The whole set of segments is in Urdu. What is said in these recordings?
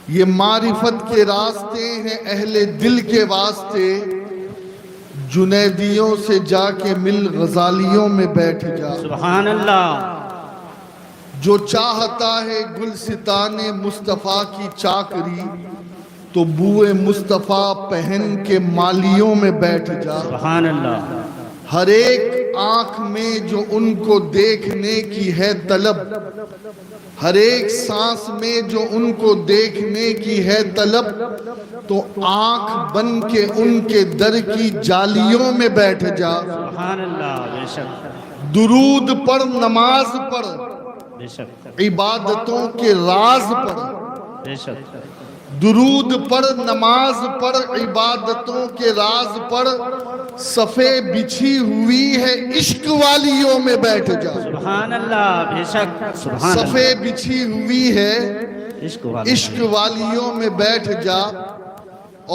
یہ معرفت کے راستے ہیں اہل دل کے واسطے، جنیدیوں سے جا کے مل غزالیوں میں بیٹھ جا۔ سبحان اللہ۔ جو چاہتا ہے گلستان مصطفیٰ کی چاکری، تو بوئے مصطفیٰ پہن کے مالیوں میں بیٹھ جا۔ سبحان اللہ۔ ہر ایک آنکھ میں جو ان کو دیکھنے کی ہے طلب، ہر ایک سانس میں جو ان کو دیکھنے کی ہے طلب، تو آنکھ بن کے ان کے در کی جالیوں میں بیٹھ جا۔ سبحان اللہ۔ بے شک درود پڑھ، نماز پڑھ، بے شک عبادتوں کے راز پڑھ۔ بے شک درود پڑھ، نماز پڑھ، عبادتوں کے راز پڑھ، صفے بچھی ہوئی ہے عشق والیوں میں بیٹھ جا۔ سبحان اللہ۔ بے شک سبحان اللہ۔ صفے بچھی ہوئی ہے عشق والیوں میں بیٹھ جا۔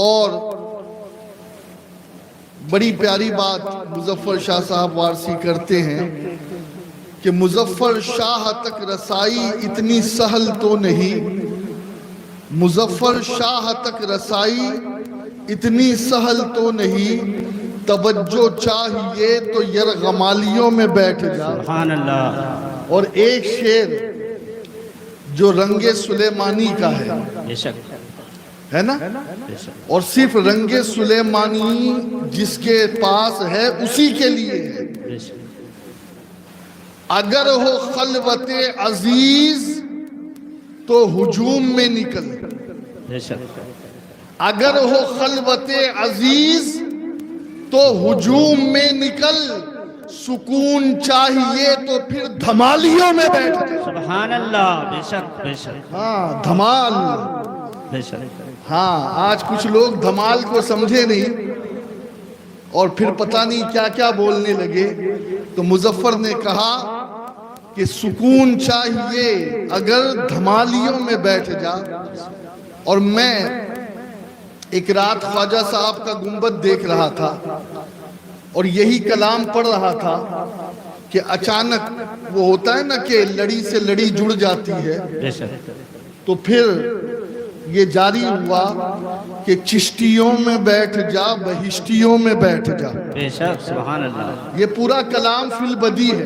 اور بڑی پیاری بات مظفر شاہ صاحب وارسی کرتے ہیں کہ مظفر شاہ تک رسائی اتنی سہل تو نہیں، مظفر شاہ تک رسائی اتنی سہل تو نہیں، توجہ چاہیے تو یرغمالیوں میں بیٹھ جا۔ سبحان اللہ۔ اور ایک شعر جو رنگ سلیمانی کا ہے، بے شک ہے نا، بے شک اور صرف رنگ سلیمانی جس کے پاس ہے اسی کے لیے ہے۔ بے شک اگر ہو خلوت عزیز تو ہجوم میں نکل، بے شک اگر ہو خلوت عزیز تو ہجوم میں نکل، سکون چاہیے تو پھر دھمالیوں میں بیٹھ جا۔ سبحان اللہ۔ بے شک بے شک ہاں، دھمال۔ بے شک ہاں، آج کچھ لوگ دھمال کو سمجھے نہیں اور پھر پتہ نہیں کیا کیا بولنے لگے۔ تو مظفر نے کہا کہ سکون چاہیے اگر دھمالیوں میں بیٹھ جا۔ اور میں ایک رات خواجہ صاحب کا گنبد دیکھ رہا تھا اور یہی کلام پڑھ رہا تھا کہ اچانک وہ ہوتا ہے نا کہ لڑی سے لڑی جڑ جاتی ہے، بے شک تو پھر یہ جاری ہوا کہ چشتیوں میں بیٹھ جا، بہشتیوں میں بیٹھ جا۔ بے شک سبحان اللہ۔ یہ پورا کلام فی البدی ہے،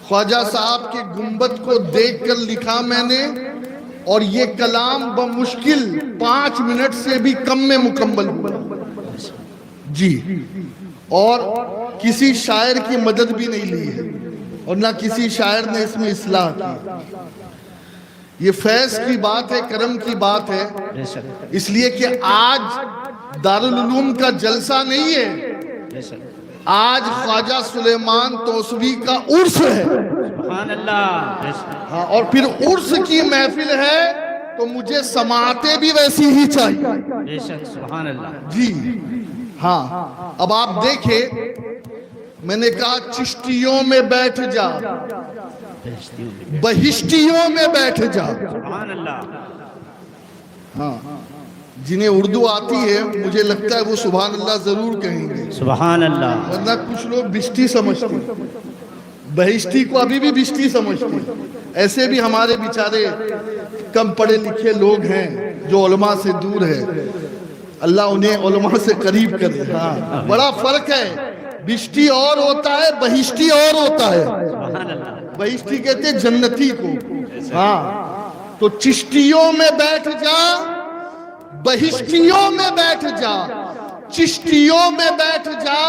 خواجہ صاحب کے گنبد کو دیکھ کر لکھا میں نے، اور یہ کلام بمشکل 5 منٹ سے بھی کم میں مکمل ہوا جی۔ اور کسی شاعر کی مدد بھی نہیں لی ہے اور نہ کسی شاعر نے اس میں اصلاح کی۔ یہ فیض کی بات ہے، کرم کی بات ہے، بے شک اس لیے کہ آج دارالعلوم کا جلسہ نہیں ہے، بے شک آج خواجہ سلیمان توسوی کا عرس ہے۔ سبحان اللہ۔ بے شک ہاں، اور پھر عرس کی محفل ہے تو مجھے سماعتیں بھی ویسی ہی چاہیے بے شک سبحان اللہ۔ جی۔ ہاں، اب آپ دیکھیں، میں نے کہا چشتیوں میں بیٹھ جا، بہشتیوں میں بیٹھ جا۔ سبحان اللہ۔ ہاں، جنہیں اردو آتی ہے مجھے لگتا ہے وہ سبحان اللہ ضرور کہیں گے، سبحان اللہ۔ ورنہ کچھ لوگ بشتی سمجھتے ہیں، بہشتی کو ابھی بھی بشتی سمجھتے ہیں۔ ایسے بھی ہمارے بیچارے کم پڑھے لکھے لوگ ہیں جو علماء سے دور ہے، اللہ انہیں علماء سے قریب کرے۔ ہاں، بڑا فرق ہے، بشتی اور ہوتا ہے، بہشتی اور ہوتا ہے۔ سبحان اللہ۔ بہشتی کہتے ہیں جنتی کو۔ ہاں، تو چشتیوں میں بیٹھ جا، بہشتیوں میں بیٹھ جا، چشتیوں میں بیٹھ جا،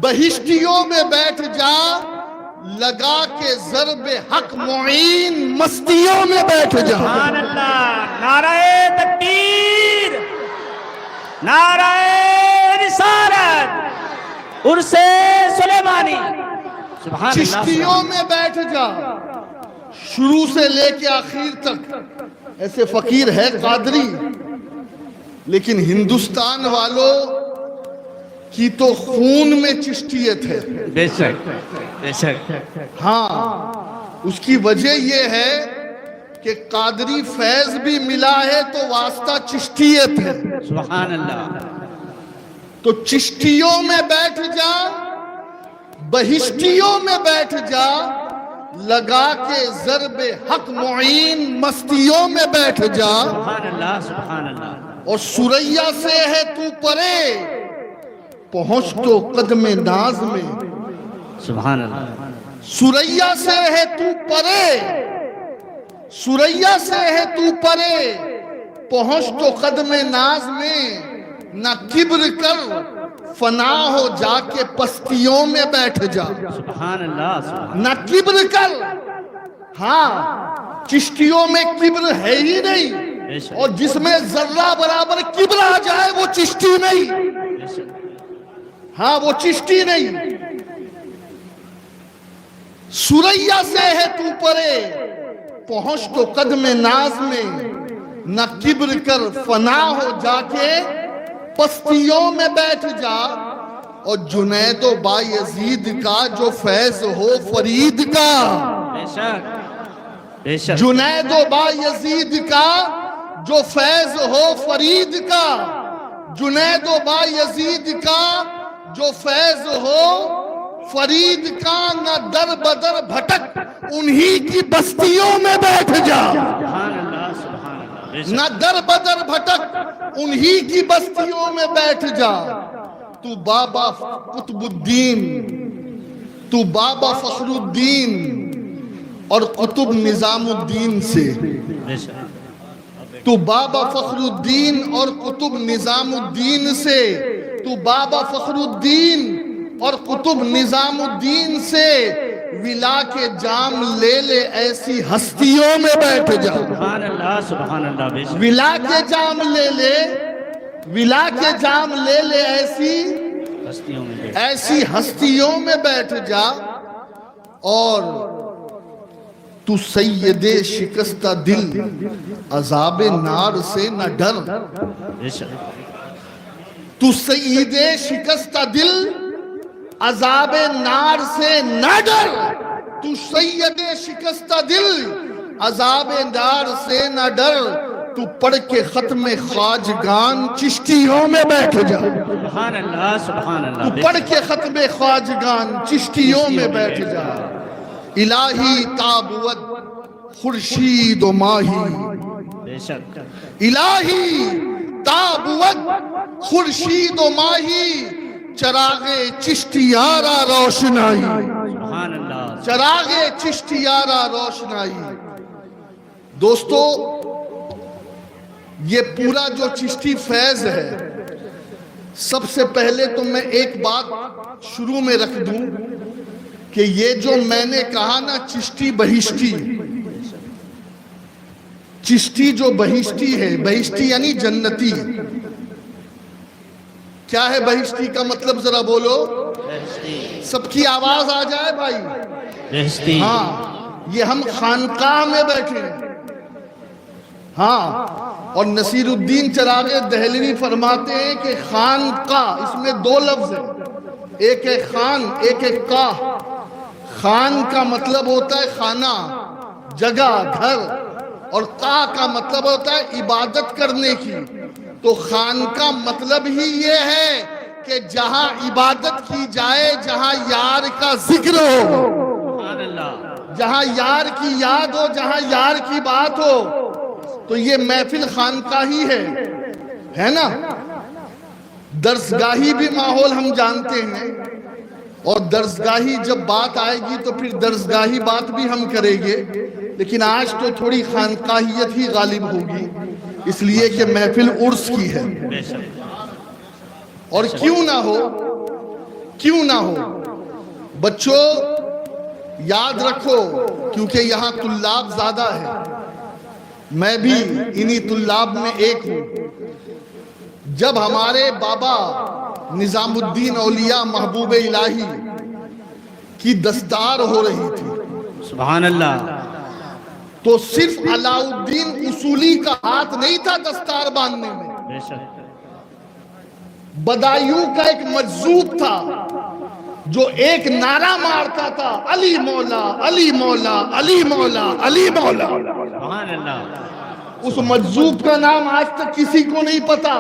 بہشتیوں میں بیٹھ جا، لگا کے ضرب حق معین مستیوں میں بیٹھ جا۔ سبحان اللہ۔ نعرہ تکبیر، نعرہ رسالت، عرس سلیمانی۔ سبحان اللہ۔ چشتیوں میں بیٹھ جا، شروع سے لے کے آخر تک۔ ایسے فقیر ہے قادری، لیکن ہندوستان والوں کی تو خون میں چشتیت ہے۔ بے شک بے شک۔ ہاں، اس کی وجہ یہ ہے کہ قادری فیض بھی ملا ہے تو واسطہ چشتیت ہے۔ سبحان اللہ۔ تو چشتیوں میں بیٹھ جا، بہشتیوں میں بیٹھ جا، لگا کے ضرب حق معین مستیوں میں بیٹھ جا. سبحان اللہ سبحان اللہ. اور سریا سے ہے تو پرے پہنچ تو قدم ناز میں. سبحان اللہ. سریا سے ہے تو پرے, سریا سے ہے تو پرے پہنچ تو قدم ناز میں. نہ کبر کر فنا ہو جا کے پستیوں میں بیٹھ جا. سبحان اللہ سبحان. نہ کبر کر. ہاں چشتیوں میں کبر ہے ہی نہیں, بے شک اور جس میں ذرہ برابر کبر آ جائے وہ چشتی نہیں. بے شک. ہاں وہ چشتی نہیں. سریا سے ہے تو پرے پہنچ تو قدم ناز میں. نہ کبر کر فنا ہو جا کے پستیوں میں بیٹھ جا. اور جنید و بایزید کا جو فیض ہو فرید کا. بے شک بے شک. جنید و بایزید کا جو فیض ہو فرید کا. جنید و بایزید کا جو فیض ہو فرید کا. نہ در بدر بھٹک انہی کی بستیوں میں بیٹھ جا. سبحان اللہ سبحان اللہ. بے شک. نہ در بدر بھٹک انہی کی بستیوں میں بیٹھ جا. تو بابا قطب الدین, تو بابا فخر الدین اور قطب نظام الدین سے. بے شک. تو بابا فخر الدین اور قطب نظام الدین سے. تو بابا فخر الدین اور قطب نظام الدین سے ولا کے جام لے لے ایسی ہستیوں میں بیٹھ جا. سبحان اللہ سبحان اللہ. بے شک. ولا کے جام لے لے, ولا کے جام لے لے ایسی ہستیوں میں بیٹھ. ایسی ہستیوں میں بیٹھ جا. اور تو سید شکستہ دل عذاب نار سے نہ ڈر. بے شک. تو سید شکستہ دل عذاب نار سے نہ ڈر. تو سید شکستہ دل عذاب نار سے نہ ڈر. تو پڑھ کے ختم خواجگان چشتیوں میں بیٹھ جا. سبحان اللہ سبحان اللہ. تو پڑھ کے ختم خواجگان چشتیوں میں بیٹھ جا. الہی تابوت خورشید و ماہی. بے شک. الہی تابوت خورشید و ماہی. چراغ چشتیارہ روشنائی. سبحان اللہ. چراغ چشتیارہ روشنائی. دوستو یہ پورا جو چشتی فیض ہے, سب سے پہلے تو میں ایک بات شروع میں رکھ دوں کہ یہ جو میں نے کہا نا چشتی بہشتی, چشتی جو بہشتی ہے, بہشتی یعنی جنتی. کیا ہے بہشتی کا مطلب ذرا بولو, سب کی آواز آ جائے بھائی. بہشتی. ہاں یہ ہم خانقاہ میں بیٹھے ہیں. ہاں اور نصیر الدین چراغ دہلوی فرماتے ہیں کہ خانقاہ اس میں دو لفظ ہیں, ایک ہے خان ایک ہے قاہ. خان کا مطلب ہوتا ہے خانہ, جگہ, گھر, اور قاہ کا مطلب ہوتا ہے عبادت کرنے کی. تو خان کا مطلب ہی یہ ہے کہ جہاں عبادت کی جائے, جہاں یار کا ذکر ہو, سبحان اللہ. جہاں یار کی یاد ہو, جہاں یار کی بات ہو, تو یہ محفل خانقاہی ہے نا. درسگاہی بھی ماحول ہم جانتے ہیں, اور درسگاہی جب بات آئے گی تو پھر درسگاہی بات بھی ہم کریں گے, لیکن آج تو تھوڑی خانقاہیت ہی غالب ہوگی, اس لیے کہ محفل عرس کی ہے. بے شک. اور کیوں نہ ہو, کیوں نہ ہو. بچوں یاد رکھو, کیونکہ یہاں طلاب زیادہ ہیں, میں بھی انہی طلاب میں ایک ہوں. جب ہمارے بابا نظام الدین اولیاء محبوب الہی کی دستار ہو رہی تھی, سبحان اللہ. تو صرف علاء الدین اصولی کا ہاتھ نہیں تھا دستار باندھنے میں. بے شک. بدایوں کا ایک مجذوب تھا جو ایک نعرہ مارتا تھا, علی مولا علی مولا علی مولا علی مولا. سبحان اللہ. اس مجذوب کا نام آج تک کسی کو نہیں پتا,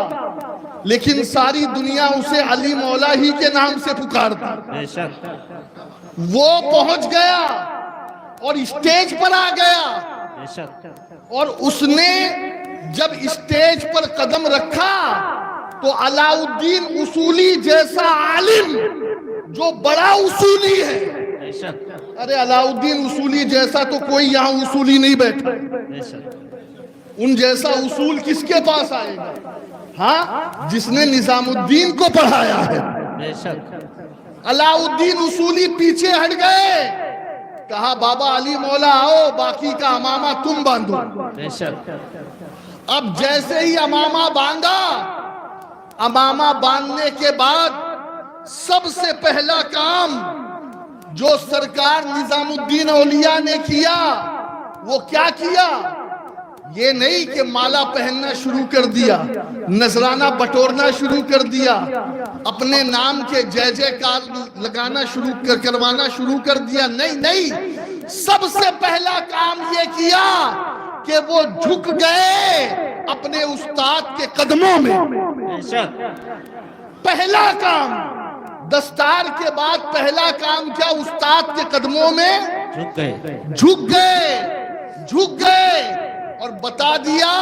لیکن ساری دنیا اسے علی مولا ہی کے نام سے پکارتی. بے شک. وہ پہنچ گیا اور اسٹیج پر آ گیا بے شک اور اس نے جب اسٹیج پر قدم رکھا تو علاؤالدین اصولی جیسا عالم جو بڑا اصولی ہے، بے شک ارے علاؤالدین اصولی جیسا تو کوئی یہاں اصولی نہیں بیٹھا، بے شک ان جیسا اصول کس کے پاس آئے گا؟ ہاں، جس نے نظام الدین کو پڑھایا ہے۔ بے شک علاؤالدین اصولی پیچھے ہٹ گئے، کہا بابا علی مولا آؤ، باقی کا امامہ تم باندھو۔ بے شک اب جیسے ہی امامہ باندھا، امامہ باندھنے کے بعد سب سے پہلا کام جو سرکار نظام الدین اولیاء نے کیا وہ کیا کیا؟ یہ نہیں کہ مالا پہننا شروع کر دیا، نذرانہ بٹورنا شروع کر دیا، اپنے نام کے جے جے کار لگانا کروانا شروع کر دیا، نہیں، سب سے پہلا کام یہ کیا کہ وہ جھک گئے اپنے استاد کے قدموں میں۔ بے شک پہلا کام، دستار کے بعد پہلا کام کیا؟ استاد کے قدموں میں جھک گئے جھک گئے اور بتا دیا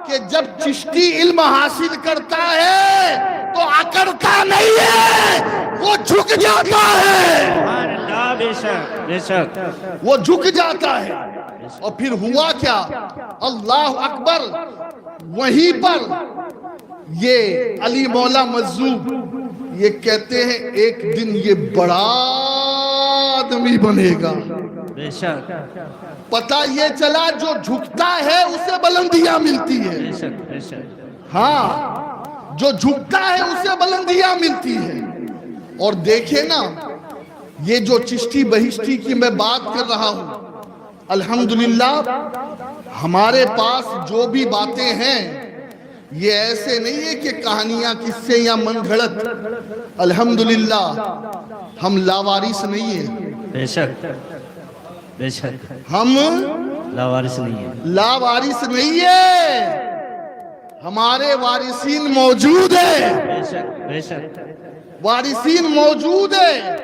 کہ جب چشتی علم حاصل کرتا ہے تو اکڑتا نہیں ہے، وہ جھک جاتا ہے، سبحان اللہ بے شک بے شک وہ جھک جاتا ہے۔ اور پھر ہوا کیا؟ اللہ اکبر، وہیں پر یہ علی مولا مجذوب یہ کہتے ہیں ایک دن یہ بڑا آدمی بنے گا۔ بے شک پتہ یہ چلا جو جھکتا ہے اسے بلندیاں ملتی ہے، بے شک بے شک ہاں، جو جھکتا ہے اسے بلندیاں ملتی ہے۔ اور دیکھیں نا، یہ جو چشتی بہشتی کی میں بات کر رہا ہوں، الحمدللہ ہمارے پاس جو بھی باتیں ہیں یہ ایسے نہیں ہے کہ کہانیاں، قصے یا من گھڑت، الحمدللہ ہم لاوارث نہیں ہیں، بے شک بے شک ہم لاوارث نہیں ہے، لاوارث نہیں ہے، ہمارے وارثین موجود ہیں، بے شک بے شک وارثین موجود ہیں۔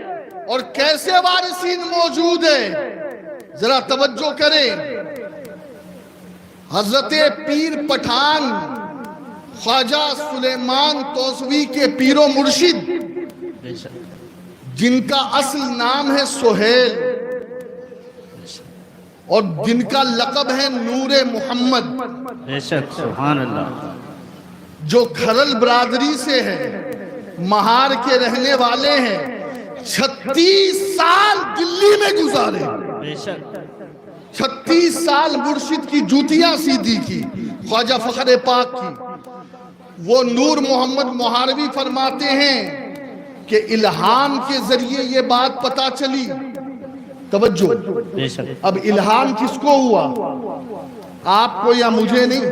اور کیسے وارثین موجود ہیں؟ ذرا توجہ کریں، حضرت پیر پٹھان خواجہ سلیمان توسوی کے پیر و مرشد، بے شک جن کا اصل نام ہے سہیل اور جن کا لقب ہے نور محمد، بے شک سبحان اللہ جو کھرل برادری سے ہے، مہار کے رہنے والے ہیں، 36 سال دلی میں گزارے، بے شک 36 سال مرشد کی جوتیاں سیدھی کی، خواجہ فخر پاک کی۔ وہ نور محمد محاربی فرماتے ہیں کہ الہام کے ذریعے یہ بات پتا چلی، توجہ، بے شک اب الہام کس کو ہوا؟ آپ کو یا مجھے نہیں،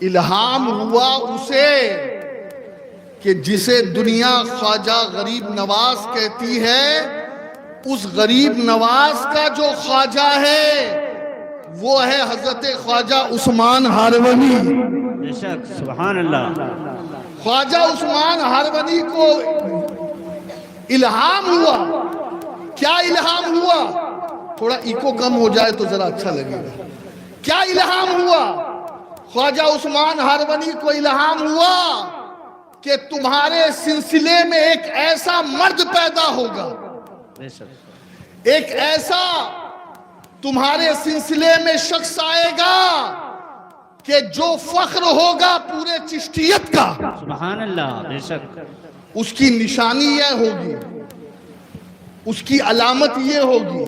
الہام ہوا اسے کہ جسے دنیا خواجہ غریب نواز کہتی ہے، اس غریب نواز کا جو خواجہ ہے وہ ہے حضرت خواجہ عثمان ہارونی۔ بے شک سبحان اللہ خواجہ عثمان ہارونی کو الہام ہوا۔ کیا الہام ہوا؟ تھوڑا ایکو کم ہو جائے تو ذرا اچھا لگے گا۔ کیا الہام ہوا؟ خواجہ عثمان ہارونی کو الہام ہوا کہ تمہارے سلسلے میں ایک ایسا مرد پیدا ہوگا، بے شک ایک ایسا تمہارے سلسلے میں شخص آئے گا کہ جو فخر ہوگا پورے چشتیت کا۔ سبحان اللہ بے شک اس کی نشانی یہ ہوگی، اس کی علامت یہ ہوگی،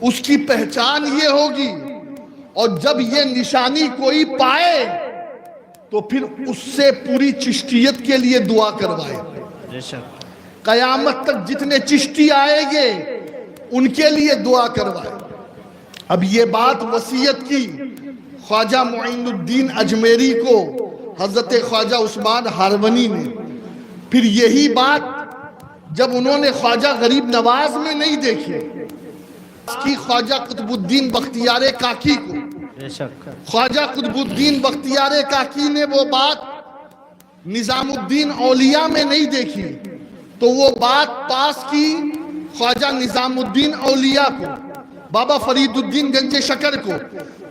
اس کی پہچان یہ ہوگی، اور جب یہ نشانی کوئی پائے تو پھر اس سے پوری چشتیت کے لیے دعا کروائے۔ بے شک قیامت تک جتنے چشتی آئیں گے ان کے لیے دعا کروائے۔ اب یہ بات وصیت کی خواجہ معین الدین اجمیری کو حضرت خواجہ عثمان ہارونی نے، پھر یہی بات جب انہوں نے خواجہ غریب نواز میں نہیں دیکھی کی خواجہ قطب الدین بختیار کاکی کو، بے شک خواجہ قطب الدین بختیار کاکی نے وہ بات نظام الدین اولیاء میں نہیں دیکھی تو وہ بات پاس کی خواجہ نظام الدین اولیاء کو، بابا فرید الدین گنج شکر کو.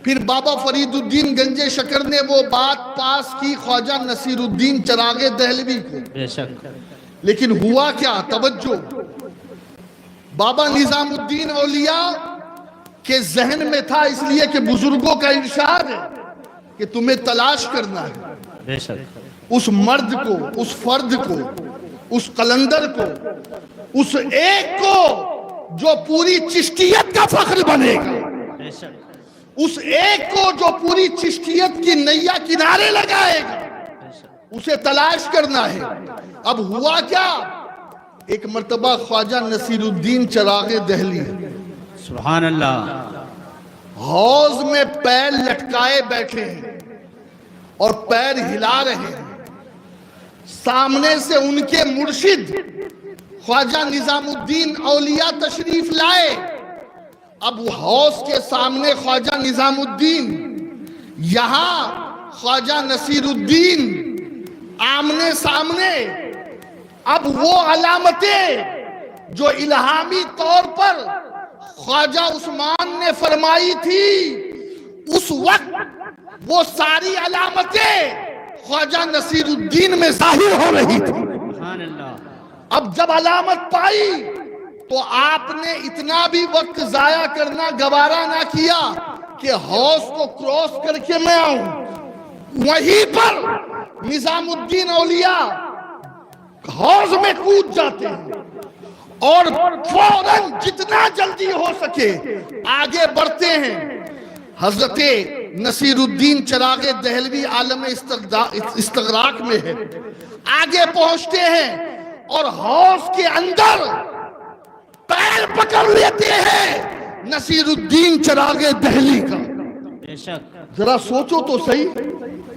پھر بابا فرید الدین گنج شکر نے وہ بات پاس کی خواجہ نصیر الدین چراغ دہلوی کو. بے شک. لیکن ہوا کیا؟ توجہ. بابا نظام الدین اولیاء کے ذہن میں تھا، اس لیے کہ بزرگوں کا ارشاد ہے کہ تمہیں تلاش کرنا ہے بے شک. اس مرد کو، اس فرد کو، اس قلندر کو، اس ایک کو جو پوری چشتیت کا فخر بنے گا، بے شک. اس ایک کو جو پوری چشتیت کی نیا کنارے لگائے گا، بے شک. اسے تلاش کرنا ہے. اب ہوا کیا؟ ایک مرتبہ خواجہ نصیر الدین چراغ دہلی سبحان اللہ. حوض میں پیر لٹکائے بیٹھے ہیں اور پیر ہلا رہے ہیں. سامنے سے ان کے مرشد خواجہ نظام الدین اولیاء تشریف لائے. اب حوض کے سامنے خواجہ نظام الدین، یہاں خواجہ نصیر الدین، آمنے سامنے. اب وہ علامتیں جو الہامی طور پر خواجہ عثمان نے فرمائی تھی، اس وقت وہ ساری علامتیں خواجہ نصیر الدین میں ظاہر ہو رہی تھی. سبحان اللہ. اب جب علامت پائی تو آپ نے اتنا بھی وقت ضائع کرنا گوارا نہ کیا کہ حوض کو کراس کر کے میں آؤں. وہیں پر نظام الدین اولیاء حوض میں کود جاتے ہیں اور فوراً جتنا جلدی ہو سکے آگے بڑھتے ہیں. حضرت نصیر الدین چراغ دہلوی عالم استغراق میں ہے. آگے پہنچتے ہیں اور حوض کے اندر پیر پکڑ لیتے ہیں نصیر الدین چراغ دہلی کا. بے شک. ذرا سوچو تو صحیح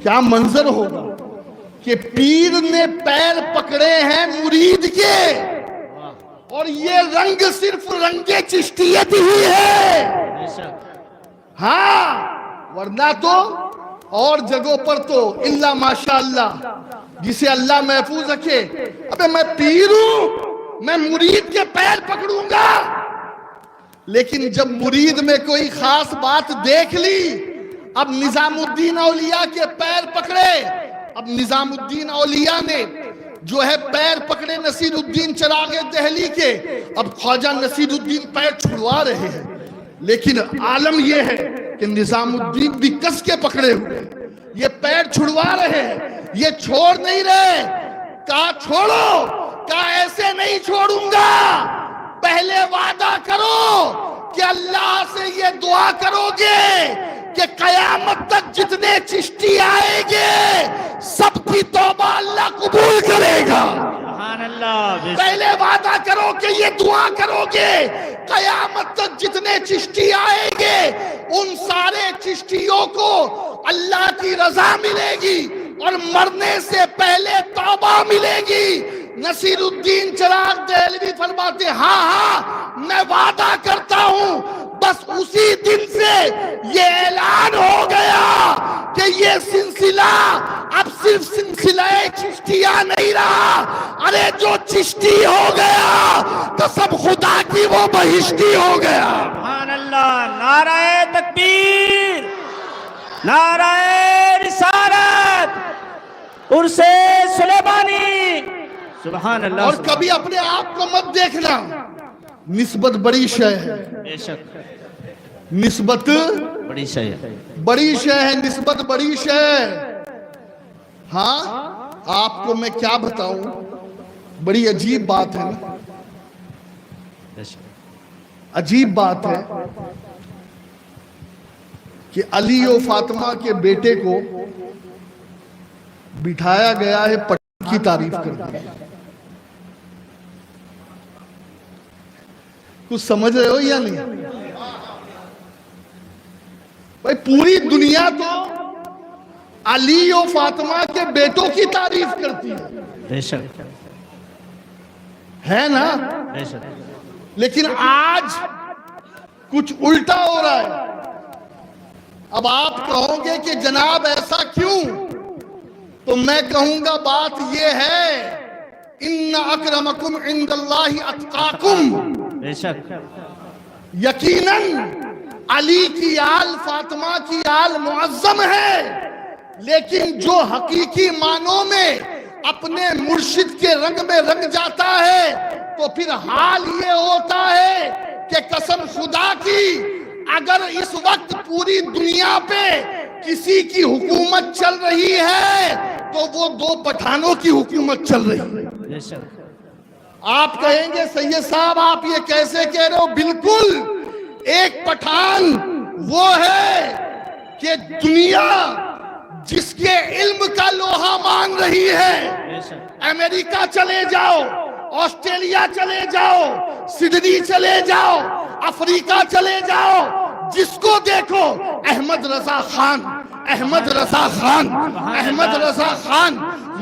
کیا منظر ہوگا کہ پیر نے پیر پکڑے ہیں مرید کے، اور یہ رنگ صرف رنگ چشتیت ہی ہے. بے شک. ہاں، ورنہ تو اور جگہوں پر تو الا ماشاءاللہ جسے اللہ محفوظ رکھے. ابے میں پیر ہوں، میں مرید کے پیر پکڑوں گا. لیکن جب مرید میں کوئی خاص بات دیکھ لی، اب نظام الدین اولیاء کے پیر پکڑے. اب نظام الدین اولیاء نے جو ہے پیر پکڑے نصیر الدین چراغ دہلی کے. اب خواجہ نصیر الدین پیر چھڑوا رہے ہیں، لیکن عالم یہ ہے کہ نظام الدین بھی کس کے پکڑے ہوئے، یہ پیر چھڑوا رہے ہیں، یہ چھوڑ نہیں رہے. کہا چھوڑو، کہا ایسے نہیں چھوڑوں گا. پہلے وعدہ کرو کہ اللہ سے یہ دعا کرو گے کہ قیامت تک جتنے چشتی آئیں گے سب کی توبہ اللہ قبول کرے گا. سبحان اللہ. بے شک. پہلے وعدہ کرو کہ یہ دعا کرو گے قیامت تک جتنے چشتی آئیں گے ان سارے چشتیوں کو اللہ کی رضا ملے گی اور مرنے سے پہلے توبہ ملے گی. نصیر الدین چراغ دہلوی فرماتے ہاں ہاں میں وعدہ کرتا ہوں. بس اسی دن سے یہ اعلان ہو گیا کہ یہ سلسلہ اب صرف سلسلہ چشتیہ نہیں رہا. ارے جو چشتی ہو گیا تو سب خدا کی وہ بہشتی ہو گیا. سبحان اللہ. نعرہ تکبیر، نعرہ رسالت، عرس سلیمانی. سبحان اللہ. اور کبھی اپنے آپ کو مت دیکھنا، نسبت بڑی شے ہے. بے شک. نسبت بڑی شے ہے. بڑی شے ہے، نسبت بڑی شے ہے. ہاں آپ کو میں کیا بتاؤں، بڑی عجیب بات ہے نا، بے شک. عجیب بات ہے کہ علی و فاطمہ کے بیٹے کو بٹھایا گیا ہے پٹھان کی تعریف کرنے. کچھ سمجھ رہے ہو یا نہیں؟ بھائی پوری دنیا تو علی و فاطمہ کے بیٹوں کی تعریف کرتی ہے. بے شک. ہے نا؟ بے شک. لیکن آج کچھ الٹا ہو رہا ہے. اب آپ کہو گے کہ جناب ایسا کیوں، تو میں کہوں گا بات یہ ہے ان اکرمکم عند اللہ اتقاکم. بے شک. یقیناً علی کی آل، فاطمہ کی آل معظم ہے، لیکن جو حقیقی معنوں میں اپنے مرشد کے رنگ میں رنگ جاتا ہے تو پھر حال یہ ہوتا ہے کہ قسم خدا کی اگر اس وقت پوری دنیا پہ کسی کی حکومت چل رہی ہے تو وہ دو پٹھانوں کی حکومت چل رہی ہے۔ بے شک آپ کہیں گے سید صاحب آپ یہ کیسے کہہ رہے ہو؟ بالکل، ایک پٹھان وہ ہے کہ دنیا جس کے علم کا لوہا مان رہی ہے۔ بے شک امریکہ چلے جاؤ، آسٹریلیا چلے جاؤ، سڈنی چلے جاؤ، افریقہ چلے جاؤ، جس کو دیکھو احمد رضا خان، احمد رضا خان، احمد رضا خان۔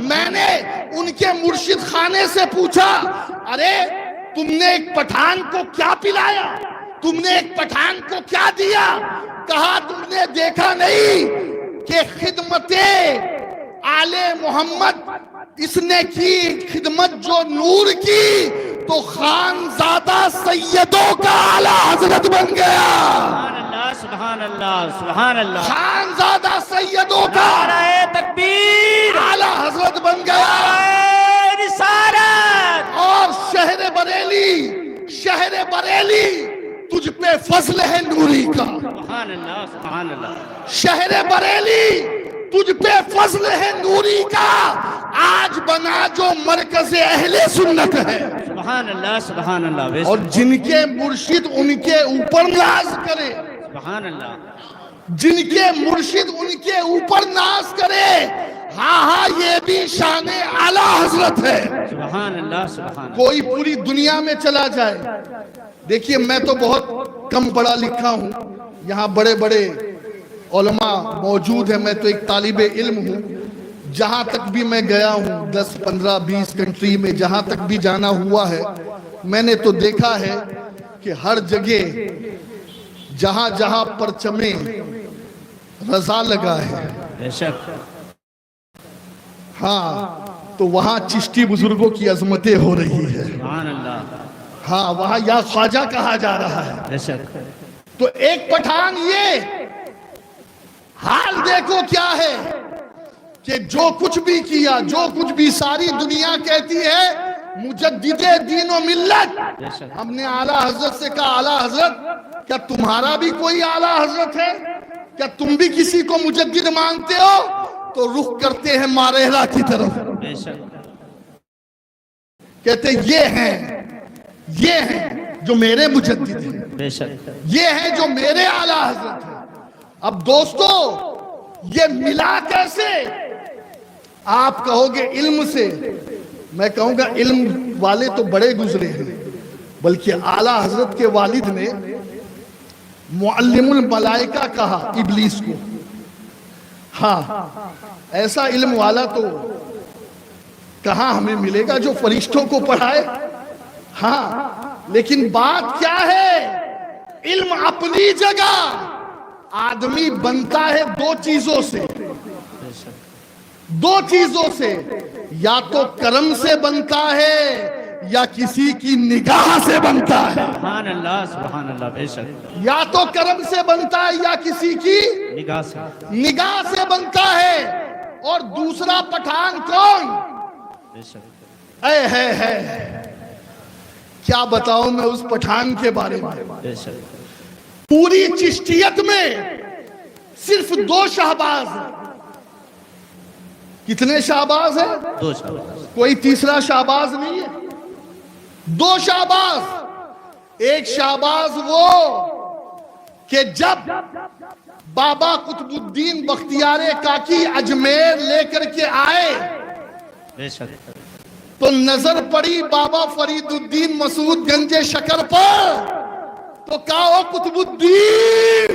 میں نے ان کے مرشد خانے سے پوچھا، ارے تم نے ایک پٹھان کو کیا پلایا؟ تم نے ایک پٹھان کو کیا دیا؟ کہا تم نے دیکھا نہیں کہ خدمت آل محمد اس نے کی خدمت جو نور کی تو خانزادہ سیدوں کا اعلیٰ حضرت بن گیا۔ سبحان اللہ سبحان اللہ سبحان اللہ، خانزادہ سیدوں کا نعرہ تکبیر، اعلیٰ حضرت بن گیا۔ نعرہ رسالت، اور شہر بریلی، شہر بریلی تجھ پہ فضل ہے نوری کا۔ سبحان اللہ سبحان اللہ، شہر بریلی تجھ پہ فضل ہے نوری کا، آج بنا جو مرکز اہل سنت ہے۔ سبحان اللہ سبحان اللہ، بے اور شک جن کے مرشد ان کے اوپر ناز کرے، سبحان اللہ، جن کے مرشد ان کے اوپر ناز کرے، ہاں ہاں یہ بھی شان اعلیٰ حضرت ہے۔ سبحان اللہ سبحان اللہ، کوئی پوری دنیا میں چلا جائے، دیکھیے میں تو بہت کم پڑھا لکھا ہوں، یہاں بڑے بڑے علماء موجود ہیں، میں تو ایک طالب علم ہوں۔ جہاں تک بھی میں گیا ہوں 10 15 20 کنٹری میں جہاں تک بھی جانا ہوا ہے، میں نے تو دیکھا ہے کہ ہر جگہ جہاں جہاں پرچم رضا لگا ہے، بے شک ہاں تو وہاں چشتی بزرگوں کی عظمتیں ہو رہی ہے، سبحان اللہ، ہاں وہاں یا خواجہ کہا جا رہا ہے۔ بے شک تو ایک پٹھان یہ حال دیکھو کیا ہے کہ جو کچھ بھی کیا، جو کچھ بھی ساری دنیا کہتی ہے مجدد دین و ملت۔ بے شک ہم نے اعلیٰ حضرت سے کہا اعلیٰ حضرت کیا تمہارا بھی کوئی اعلیٰ حضرت ہے؟ کیا تم بھی کسی کو مجدد مانتے ہو؟ تو رخ کرتے ہیں مارہلا کی طرف، بے شک کہتے یہ ہیں جو میرے مجدد ہیں، بے شک یہ ہیں جو میرے اعلیٰ حضرت ہیں۔ اب دوستو یہ ملا کیسے؟ آپ کہو گے علم سے، میں کہوں گا علم والے تو بڑے گزرے ہیں، بلکہ اعلیٰ حضرت کے والد نے معلم الملائکہ کہا ابلیس کو۔ ہاں ایسا علم والا تو کہاں ہمیں ملے گا جو فرشتوں کو پڑھائے؟ ہاں لیکن بات کیا ہے؟ علم اپنی جگہ، آدمی بنتا ہے دو چیزوں سے، دو چیزوں سے، یا تو کرم سے بنتا ہے یا کسی کی نگاہ سے بنتا ہے۔ سبحان اللہ بے شک، یا تو کرم سے بنتا ہے یا کسی کی نگاہ سے، نگاہ سے بنتا ہے۔ اور دوسرا پٹھان کون؟ بے شک ہے کیا بتاؤں میں اس پٹھان کے بارے میں؟ بے شک، پوری چشتیت میں صرف 2 شہباز ہیں۔ کتنے شہباز ہیں؟ 2 شہباز، کوئی تیسرا شہباز نہیں ہے، 2 شہباز۔ ایک شہباز وہ کہ جب بابا قطب الدین بختیار کاکی اجمیر لے کر کے آئے بے شک تو نظر پڑی بابا فرید الدین مسعود گنج شکر پر، تو کہا او قطب الدین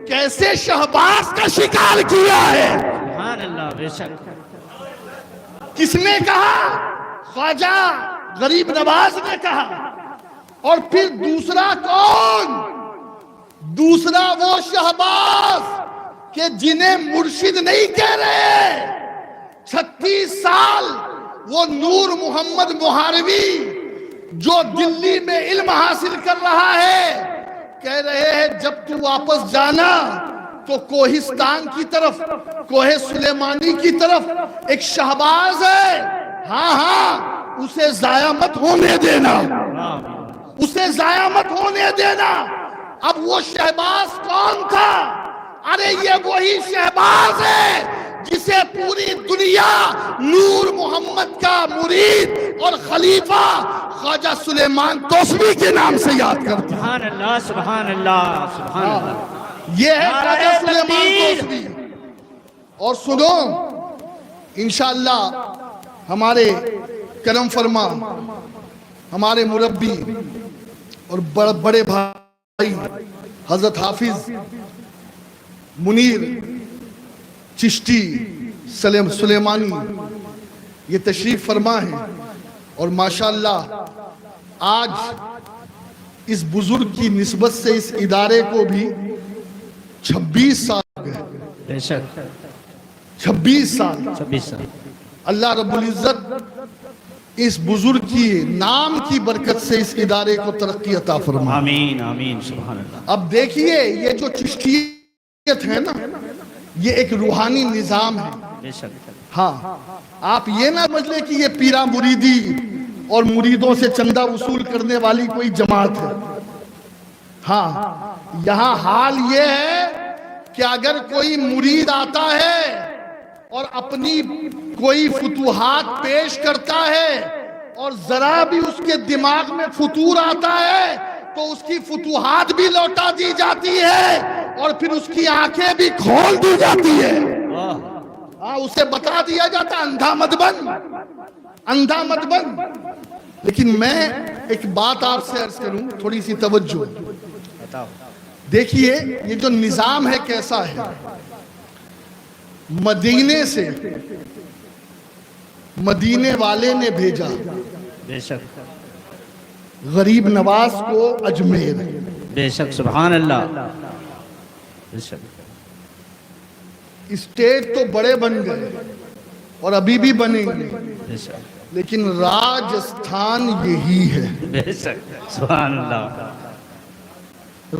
کیسے شہباز کا شکار کیا ہے؟ سبحان اللہ بے شک، کس نے کہا؟ خواجہ غریب نواز نے کہا۔ اور پھر دوسرا کون؟ دوسرا وہ شہباز کہ جنہیں مرشد نہیں کہہ رہے، 36 سال وہ نور محمد محاربی جو دلی میں علم حاصل کر رہا ہے، کہہ رہے ہیں جب تو واپس جانا تو کوہستان کی طرف، کوہ سلیمانی کی طرف ایک شہباز ہے، ہاں ہاں اسے ضائع مت ہونے دینا، اسے ضائع مت ہونے دینا۔ اب وہ شہباز کون تھا؟ ارے یہ وہی شہباز ہے جسے پوری دنیا نور محمد کا مرید اور خلیفہ خواجہ سلیمان توسوی کے نام سے یاد کرتی ہے۔ سبحان اللہ سبحان اللہ سبحان اللہ۔ یہ ہے خواجہ نعرہ سلیمان تکبیر۔ توسوی۔ اور سنو انشاءاللہ ہمارے کرم فرما ہمارے مربی اور بڑے بھائی حضرت حافظ منیر چشتی سلیمانی یہ تشریف فرما ہے، اور ماشاءاللہ آج اس بزرگ کی نسبت سے اس ادارے کو بھی 26 سال ہو گئے، بے شک 26 سال۔ 26 سال۔ اللہ رب العزت اس بزرگ کی نام کی برکت سے اس ادارے کو ترقی عطا فرما۔ آمین آمین سبحان اللہ۔ اب دیکھیے یہ جو چشتیت ہے نا، یہ ایک روحانی نظام ہے۔ بے شک۔ ہاں آپ یہ نہ سمجھ لیں کہ یہ پیرا مریدی اور مریدوں سے چندہ وصول کرنے والی کوئی جماعت ہے۔ ہاں یہاں حال یہ ہے کہ اگر کوئی مرید آتا ہے اور اپنی کوئی فتوحات پیش کرتا ہے اور ذرا بھی اس کے دماغ میں فطور آتا ہے تو اس کی فتوحات بھی لوٹا دی جاتی ہے اور پھر اس کی آنکھیں بھی کھول دی جاتی ہے۔ ہاں اسے بتا دیا جاتا اندھا مت بن، اندھا مت بن۔ لیکن میں ایک بات آپ سے عرض کروں، تھوڑی سی توجہ۔ بتاؤ۔ دیکھیے یہ جو نظام ہے کیسا ہے۔ مدینے سے مدینے والے نے بھیجا بے شک غریب نواز کو اجمیر، بے شک سبحان اللہ بے شک۔ اسٹیٹ تو بڑے بن گئے اور ابھی بھی بنیں گے، بے شک لیکن راجستھان یہی ہے۔ بے شک سبحان اللہ۔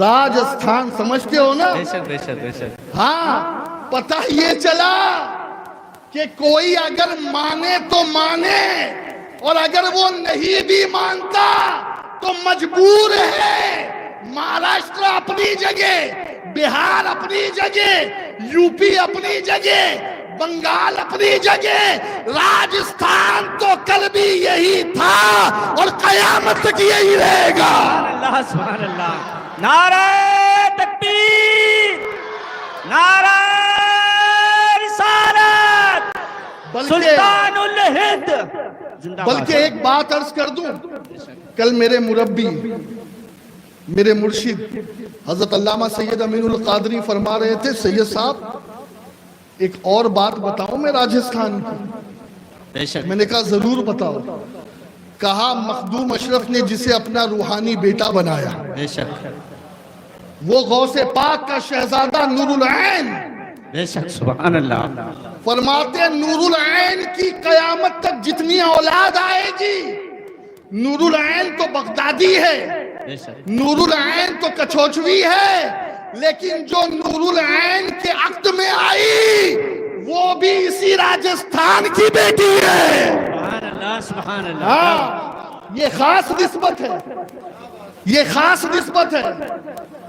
راجستھان سمجھتے ہو نا؟ بے شک بے شک بے شک۔ ہاں پتہ یہ چلا کہ کوئی اگر مانے تو مانے اور اگر وہ نہیں بھی مانتا تو مجبور ہے۔ مہاراشٹر اپنی جگہ، بہار اپنی جگہ، یو پی اپنی جگہ، بنگال اپنی جگہ، راجستھان تو کل بھی یہی تھا اور قیامت تک یہی رہے گا۔ سبحان اللہ سبحان اللہ۔ نعرہ تکبیر، نعرہ رسالت، سلطان الہند زندہ باد۔ بلکہ ایک بات عرض کر دوں، کل میرے مربی میرے مرشد حضرت علامہ سید امین القادری فرما رہے تھے، سید صاحب ایک اور بات بتاؤں میں راجستھان کی۔ بے شک میں نے کہا ضرور بتاؤ۔ کہا مخدوم اشرف نے جسے اپنا روحانی بیٹا بنایا، بے شک وہ غوث پاک کا شہزادہ نور العین، بے شک سبحان اللہ۔ فرماتے ہیں نور العین کی قیامت تک جتنی اولاد آئے گی، نور العین تو بغدادی ہے، بے شک نور العین تو کچھوچوی ہے، لیکن جو نور العین کے عقد میں آئی وہ بھی اسی راجستھان کی بیٹی ہے۔ سبحان اللہ سبحان اللہ۔ ہاں یہ خاص نسبت ہے، یہ خاص نسبت ہے۔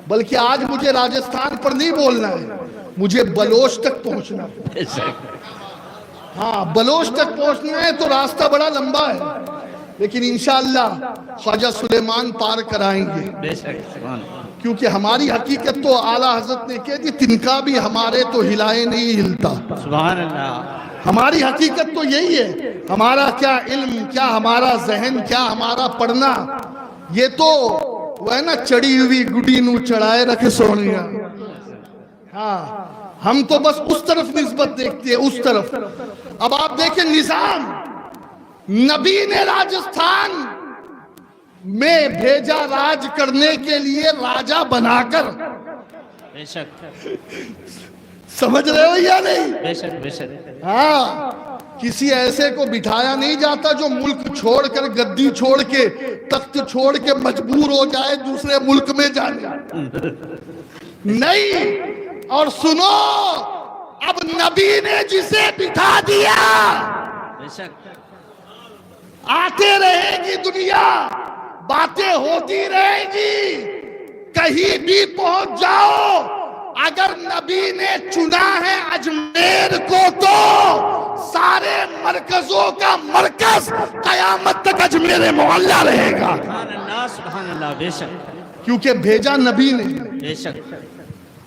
بلکہ آج مجھے راجستھان پر نہیں بولنا ہے، مجھے بلوچ تک پہنچنا ہے۔ بے شک ہاں بلوچ تک پہنچنا ہے تو راستہ بڑا لمبا ہے، لیکن انشاءاللہ خواجہ سلیمان پار کرائیں گے، بے شک سبحان اللہ۔ کیونکہ ہماری حقیقت تو اعلیٰ حضرت نے کہہ دی، تنکا بھی ہمارے تو ہلائے نہیں ہلتا۔ سبحان اللہ۔ ہماری حقیقت تو یہی ہے، ہمارا کیا علم، کیا ہمارا ذہن، کیا ہمارا پڑھنا، یہ تو وہ ہے نا چڑی ہوئی گڈی نو چڑھائے رکھے سونیا۔ ہاں ہم تو بس اس طرف نسبت دیکھتے ہیں، اس طرف۔ اب آپ دیکھیں نظام، نبی نے راجستھان میں بھیجا راج کرنے کے لیے راجہ بنا کر، بے شک سمجھ رہے ہو یا نہیں؟ بے شک بے شک۔ ہاں کسی ایسے کو بٹھایا نہیں جاتا جو ملک چھوڑ کر گدی چھوڑ کے تخت چھوڑ کے مجبور ہو جائے دوسرے ملک میں جانے نہیں. اور سنو اب نبی نے جسے بٹھا دیا بے شک آتے رہے گی دنیا باتیں ہوتی رہے گی کہیں بھی پہنچ جاؤ اگر نبی نے چنا ہے اجمیر کو تو سارے مرکزوں کا مرکز قیامت تک اجمیر معلیٰ رہے گا. سبحان اللہ بے شک کیونکہ بھیجا نبی نے. بے شک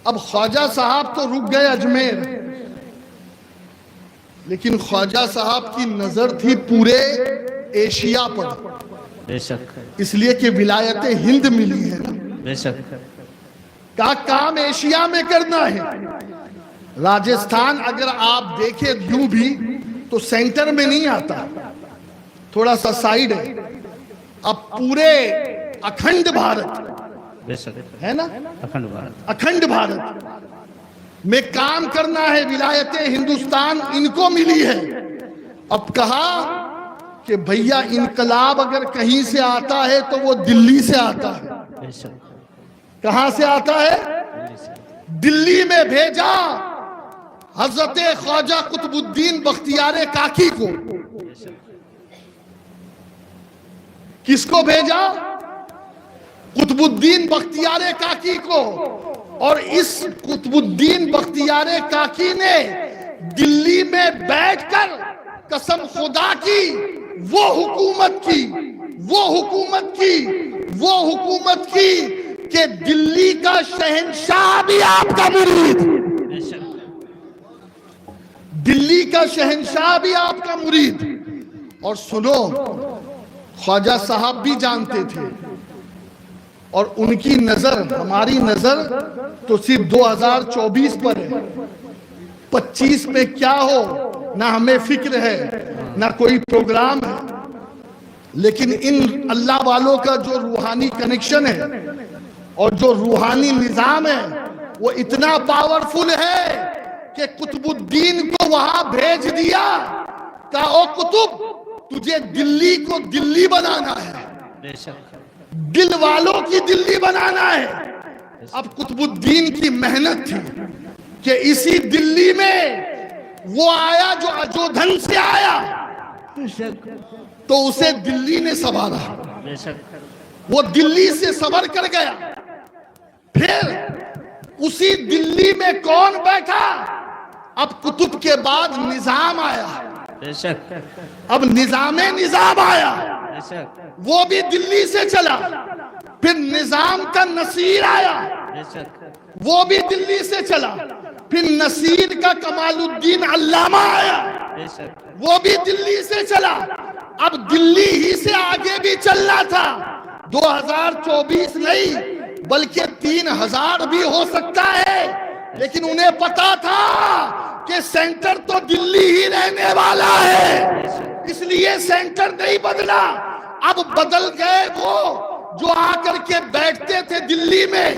اب خواجہ صاحب تو رک گئے اجمیر لیکن خواجہ صاحب کی نظر تھی پورے ایشیا پر. بے شک اس لیے کہ ولایت ہند ملی ہے نا. بے شک کا کام ایشیا میں کرنا ہے. راجستھان اگر آپ دیکھیں یوں بھی تو سینٹر میں نہیں آتا تھوڑا سا سائیڈ ہے. اب پورے اکھنڈ بھارت بے شک ہے نا اکھنڈ بھارت اکھنڈ بھارت میں کام کرنا ہے. ولایت ہندوستان ان کو ملی ہے. اب کہا کہ بھیا انقلاب اگر کہیں سے آتا ہے تو وہ دلی سے آتا ہے. بے شک کہاں سے آتا ہے؟ دلی میں بھیجا حضرت خواجہ قطب الدین بختیار کاکی کو. کس کو بھیجا؟ قطب الدین بختیار کاکی کو. اور اس قطب الدین بختیار کاکی نے دلی میں بیٹھ کر قسم خدا کی وہ حکومت کی کہ دلی کا شہنشاہ بھی آپ کا مرید. بے شک دلی کا شہنشاہ بھی آپ کا مرید. اور سنو خواجہ صاحب بھی جانتے تھے اور ان کی نظر ہماری نظر تو صرف 2024 پر ہے. 25 میں کیا ہو نہ ہمیں فکر ہے نہ کوئی پروگرام ہے. لیکن ان اللہ والوں کا جو روحانی کنیکشن ہے اور جو روحانی نظام ہے وہ اتنا پاورفل ہے کہ قطب الدین کو وہاں بھیج دیا. کہا او قطب تجھے دلی کو دلی بنانا ہے. بے شک دل والوں کی دلی بنانا ہے. اب قطب الدین کی محنت تھی کہ اسی دلی میں وہ آیا جو اجودھن سے آیا تو اسے دلی نے سنبھالا. بے شک وہ دلی سے سبر کر گیا. پھر اسی دلی میں کون بیٹھا؟ اب قطب کے بعد نظام آیا. بے شک اب نظام آیا بے شک وہ بھی دلی سے چلا. پھر نظام کا نصیر آیا بے شک وہ بھی دلی سے چلا. پھر نصیر کا کمال الدین علامہ آیا بے شک وہ بھی دلی سے چلا. اب دلی ہی سے آگے بھی چلنا تھا. 2024 نہیں بلکہ 3000 بھی ہو سکتا ہے. لیکن انہیں پتا تھا کہ سینٹر تو دلی ہی رہنے والا ہے اس لیے سینٹر نہیں بدلا. اب بدل گئے وہ جو آ کر کے بیٹھتے تھے دلی میں.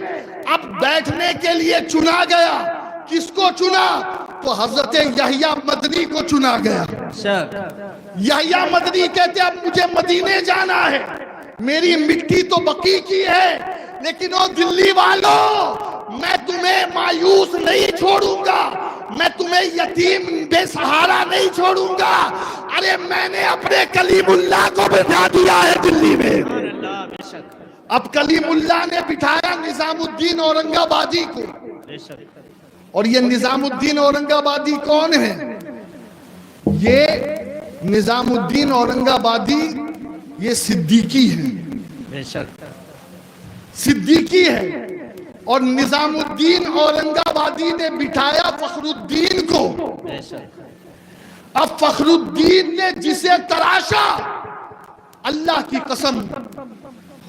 اب بیٹھنے کے لیے چنا گیا. کس کو چنا؟ تو حضرت یحییٰ مدنی کو چنا گیا. شک یحییٰ مدنی کہتے اب مجھے مدینے جانا ہے. میری مٹی تو بقی کی ہے لیکن او دلی والوں میں تمہیں مایوس نہیں چھوڑوں گا. میں تمہیں یتیم بے سہارا نہیں چھوڑوں گا. ارے میں نے اپنے کلیم اللہ کو بٹھا دیا ہے دلی میں. اللہ بے شک اب کلیم اللہ نے بٹھایا نظام الدین اورنگ آبادی کو. بے شک اور یہ نظام الدین اورنگ آبادی کون ہے؟ یہ نظام الدین اورنگ آبادی یہ صدیقی ہے. بے شک صدیقی ہے. اور نظام الدین اورنگ آبادی نے بٹھایا فخر الدین کو. بے شک اب فخر الدین نے جسے تراشا اللہ کی قسم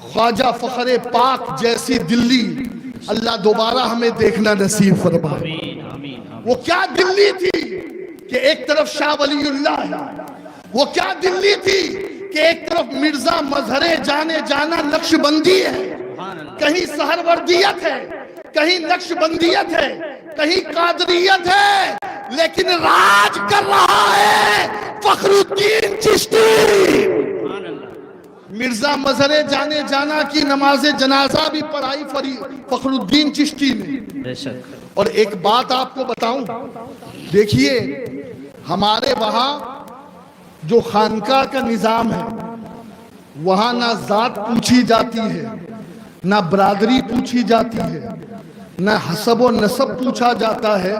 خواجہ فخر پاک جیسی دلی اللہ دوبارہ ہمیں دیکھنا نصیب فرمائے. آمین آمین آمین. وہ کیا دلی تھی کہ ایک طرف شاہ ولی اللہ ہے. وہ کیا دلی تھی کہ ایک طرف مرزا مظہر جانے جانا نقش بندی ہے. سبحان اللہ. کہیں سہروردیت ہے کہیں نقش بندیت ہے کہیں قادریت ہے لیکن راج کر رہا ہے فخر الدین چشتی۔ مرزا مظہر جانے جانا کی نماز جنازہ بھی پڑھائی فخر الدین چشتی نے۔ بے شک۔ اور ایک بات آپ کو بتاؤں، دیکھیے ہمارے وہاں جو خانقاہ کا نظام ہے وہاں نہ ذات پوچھی جاتی ہے، نہ برادری پوچھی جاتی ہے، نہ حسب و نسب پوچھا جاتا ہے،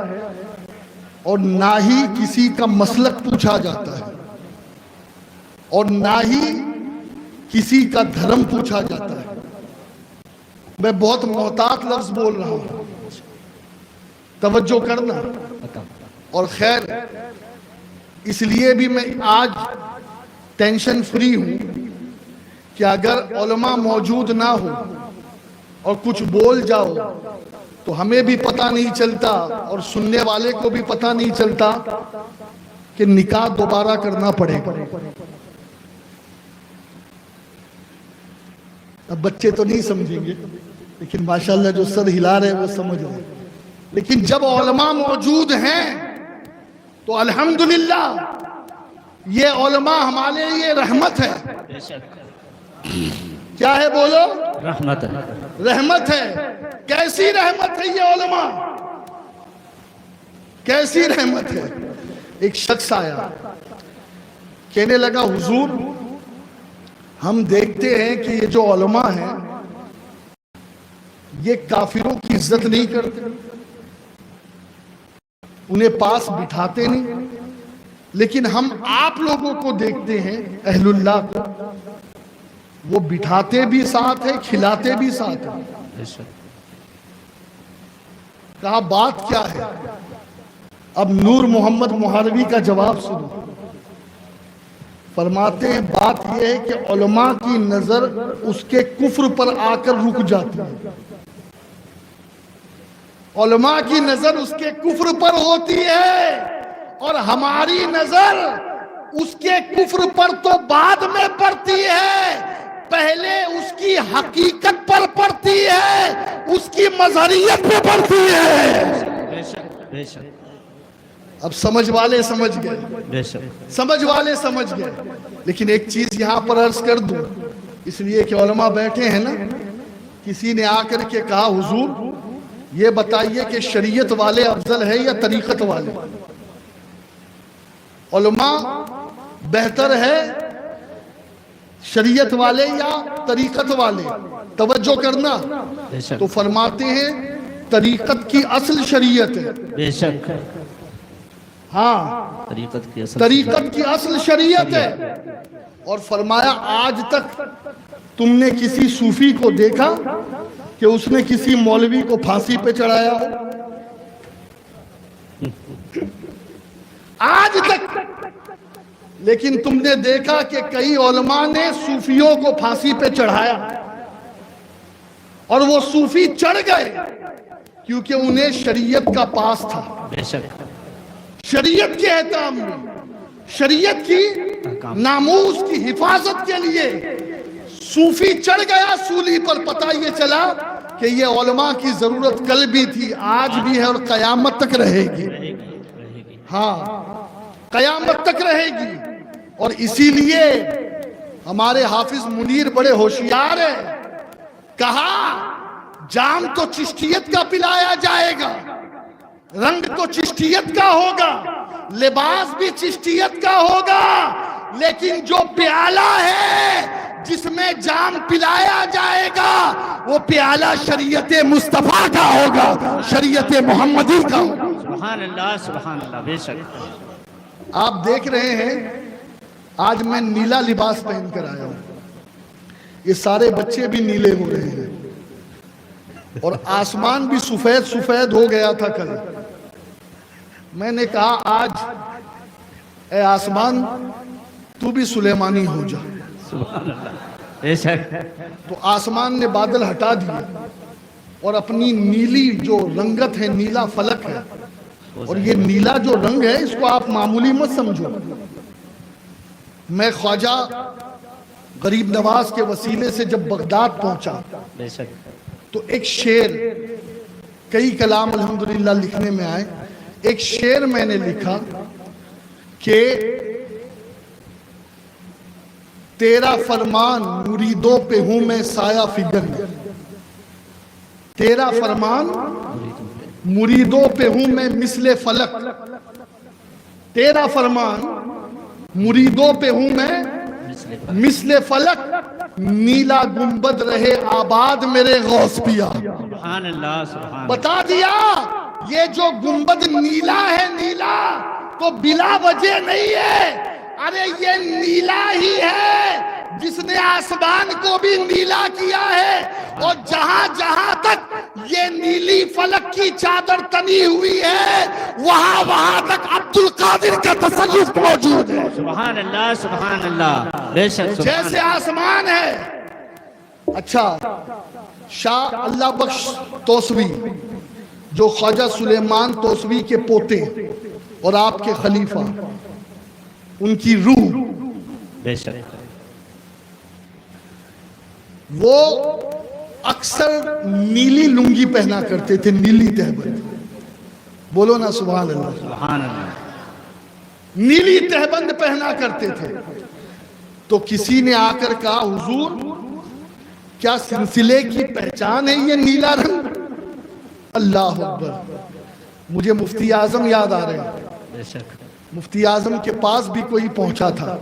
اور نہ ہی کسی کا مسلک پوچھا جاتا ہے، اور نہ ہی کسی کا دھرم پوچھا جاتا ہے۔ میں بہت محتاط لفظ بول رہا ہوں، توجہ کرنا۔ اور خیر اس لیے بھی میں آج ٹینشن فری ہوں کہ اگر علماء موجود نہ ہو اور کچھ بول جاؤ تو ہمیں بھی پتہ نہیں چلتا اور سننے والے کو بھی پتہ نہیں چلتا کہ نکاح دوبارہ کرنا پڑے گا۔ اب بچے تو نہیں سمجھیں گے، لیکن ماشاءاللہ جو سر ہلا رہے وہ سمجھ رہے ہیں۔ لیکن جب علماء موجود ہیں تو الحمدللہ یہ علماء ہمارے لیے رحمت ہے۔ بے شک۔ کیا ہے بولو؟ رحمت ہے۔ رحمت ہے۔ کیسی رحمت ہے یہ علماء؟ کیسی رحمت ہے؟ ایک شخص آیا کہنے لگا حضور ہم دیکھتے ہیں کہ یہ جو علماء ہیں یہ کافروں کی عزت نہیں کرتے، انہیں پاس بٹھاتے نہیں، لیکن ہم آپ لوگوں کو دیکھتے ہیں اہل اللہ کو، وہ بٹھاتے بھی ساتھ ہیں، کھلاتے بھی ساتھ ہیں۔ بے شک۔ کہا بات کیا ہے؟ اب نور محمد محربی کا جواب سنو۔ فرماتے ہیں بات یہ ہے کہ علماء کی نظر اس کے کفر پر آ کر رک جاتی ہے، علماء کی نظر اس کے کفر پر ہوتی ہے، اور ہماری نظر اس کے کفر پر تو بعد میں پڑتی ہے، پہلے اس کی حقیقت پر پڑتی ہے، اس کی مظہریت پہ پڑتی ہے۔ بے شک۔ بے شک۔ اب سمجھ والے سمجھ گئے، بے شک۔ سمجھ والے سمجھ گئے۔ لیکن ایک چیز یہاں پر عرض کر دوں، اس لیے کہ علماء بیٹھے ہیں نا، کسی نے آ کر کے کہا حضور یہ بتائیے کہ شریعت والے افضل ہے یا طریقت والے؟ علماء بہتر ہے شریعت والے یا طریقت والے؟ توجہ کرنا۔ بے شک۔ تو فرماتے ہیں طریقت کی اصل شریعت ہے۔ بے شک۔ ہاں، طریقت کی اصل طریقت کی اصل شریعت ہے۔ اور فرمایا آج تک تم نے کسی صوفی کو دیکھا کہ اس نے کسی مولوی کو پھانسی پہ چڑھایا ہو؟ آج تک۔ لیکن تم نے دیکھا کہ کئی علماء نے صوفیوں کو پھانسی پہ چڑھایا، اور وہ صوفی چڑھ گئے کیونکہ انہیں شریعت کا پاس تھا۔ بے شک۔ شریعت کے احکام میں، شریعت کی ناموس کی حفاظت کے لیے صوفی چڑھ گیا سولی پر، پتہ یہ چلا کہ یہ علماء کی ضرورت کل بھی تھی، آج بھی ہے، اور قیامت تک رہے گی۔ ہاں، قیامت تک رہے گی۔ اور اسی لیے ہمارے حافظ منیر بڑے ہوشیار ہیں، کہا جام تو چشتیت کا پلایا جائے گا، رنگ تو چشتیت کا ہوگا، لباس بھی چشتیت کا ہوگا، لیکن جو پیالہ ہے جس میں جام پلایا جائے گا وہ پیالہ شریعت مصطفیٰ کا ہوگا، شریعت محمدی کا ہوگا۔ سبحان اللہ، سبحان اللہ۔ بے شک۔ آپ دیکھ رہے ہیں آج میں نیلا لباس پہن کر آیا ہوں، یہ سارے بچے بھی نیلے ہو رہے ہیں، اور آسمان بھی سفید سفید ہو گیا تھا کل۔ میں نے کہا آج اے آسمان تو بھی سلیمانی ہو جا۔ سبحان اللہ۔ بے شک۔ تو آسمان نے بادل ہٹا دیے اور اپنی نیلی جو رنگت ہے، نیلا فلک ہے، اور یہ نیلا جو رنگ ہے اس کو آپ معمولی مت سمجھو۔ میں خواجہ غریب نواز کے وسیلے سے جب بغداد پہنچا بے شک۔ تو ایک شعر، کئی کلام الحمدللہ لکھنے میں آئے، ایک شعر میں نے لکھا کہ تیرا فرمان مریدوں پہ ہوں میں سایہ فگر میں، تیرا فرمان مریدوں پہ ہوں میں مثل فلک، تیرا فرمان مریدوں پہ ہوں میں مثل فلک، نیلا گنبد رہے آباد میرے غوث پیا۔ سبحان اللہ سبحان اللہ۔ بتا دیا یہ جو گنبد نیلا ہے، نیلا تو بلا وجہ نہیں ہے، ارے یہ نیلا ہی ہے جس نے آسمان کو بھی نیلا کیا ہے، اور جہاں جہاں تک یہ نیلی فلک کی چادر تنی ہوئی ہے وہاں وہاں تک عبد القادر کا تصرف موجود ہے۔ سبحان اللہ سبحان اللہ، بے شک سبحان جیسے آسمان ہے۔ اچھا، شاہ اللہ بخش توسوی جو خواجہ سلیمان توسوی کے پوتے اور آپ کے خلیفہ، ان کی روح، بے شک، وہ اکثر نیلی لنگی پہنا کرتے تھے، نیلی تہبند، بولو نا سبحان اللہ، سبحان اللہ۔ نیلی تہبند پہنا کرتے تھے۔ تو کسی نے آ کر کہا حضور کیا سلسلے کی پہچان ہے یہ نیلا رنگ؟ اللہ اکبر، مجھے مفتی اعظم یاد آ رہے ہیں۔ بے شک، مفتی اعظم کے پاس بھی کوئی پہنچا تھا،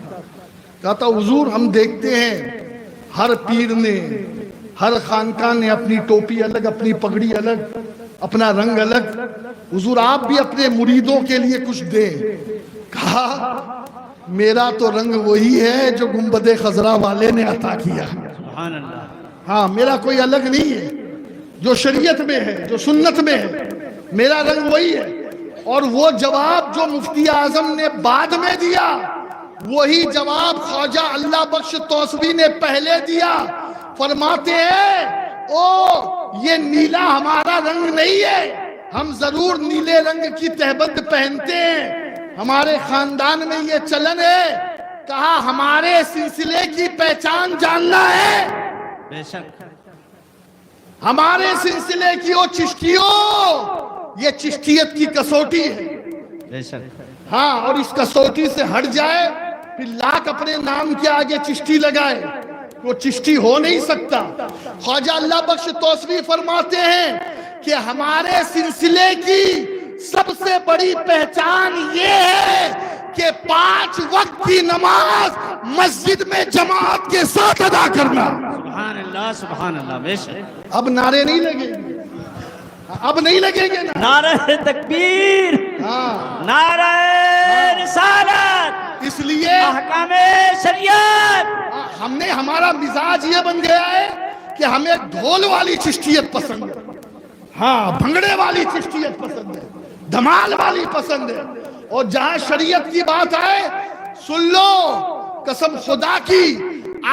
کہا تھا حضور ہم دیکھتے ہیں ہر پیر نے، ہر خانقاہ نے اپنی ٹوپی الگ، اپنی پگڑی الگ، اپنا رنگ الگ، حضور آپ بھی اپنے مریدوں کے لیے کچھ دیں۔ کہا میرا تو رنگ وہی ہے جو گنبد خضرا والے نے عطا کیا، سبحان اللہ۔ ہاں میرا کوئی الگ نہیں ہے، جو شریعت میں ہے، جو سنت میں ہے، میرا رنگ وہی ہے۔ اور وہ جواب جو مفتی اعظم نے بعد میں دیا، وہی جواب خواجہ اللہ بخش توسوی نے پہلے دیا۔ فرماتے ہیں او یہ نیلا ہمارا رنگ نہیں ہے، ہم ضرور نیلے رنگ کی تہبند پہنتے ہیں، ہمارے خاندان میں یہ چلن ہے۔ کہا ہمارے سلسلے کی پہچان جاننا ہے، بے شک، ہمارے سلسلے کی، او چشتیوں یہ چشتیت کی کسوٹی ہے، بے شک، ہاں، اور اس کسوٹی سے ہٹ جائے پھر لاکھ اپنے نام کے آگے چشتی لگائے، وہ چشتی ہو نہیں سکتا۔ خواجہ اللہ بخش توسوی فرماتے ہیں کہ ہمارے سلسلے کی سب سے بڑی پہچان یہ ہے کہ 5 وقت کی نماز مسجد میں جماعت کے ساتھ ادا کرنا۔ سبحان اللہ سبحان اللہ، بے شک۔ اب نعرے نہیں لگیں گے، اب نہیں لگیں گے نا، نعرہ تکبیر، ہاں، نعرہ رسالت، اس لیے احکام شریعت۔ ہمارا مزاج یہ بن گیا ہے کہ ہمیں ڈھول والی چشتیت پسند ہے، ہاں، بھنگڑے والی چشتیت پسند ہے، دھمال والی پسند ہے، اور جہاں شریعت کی بات آئے سن لو، قسم خدا کی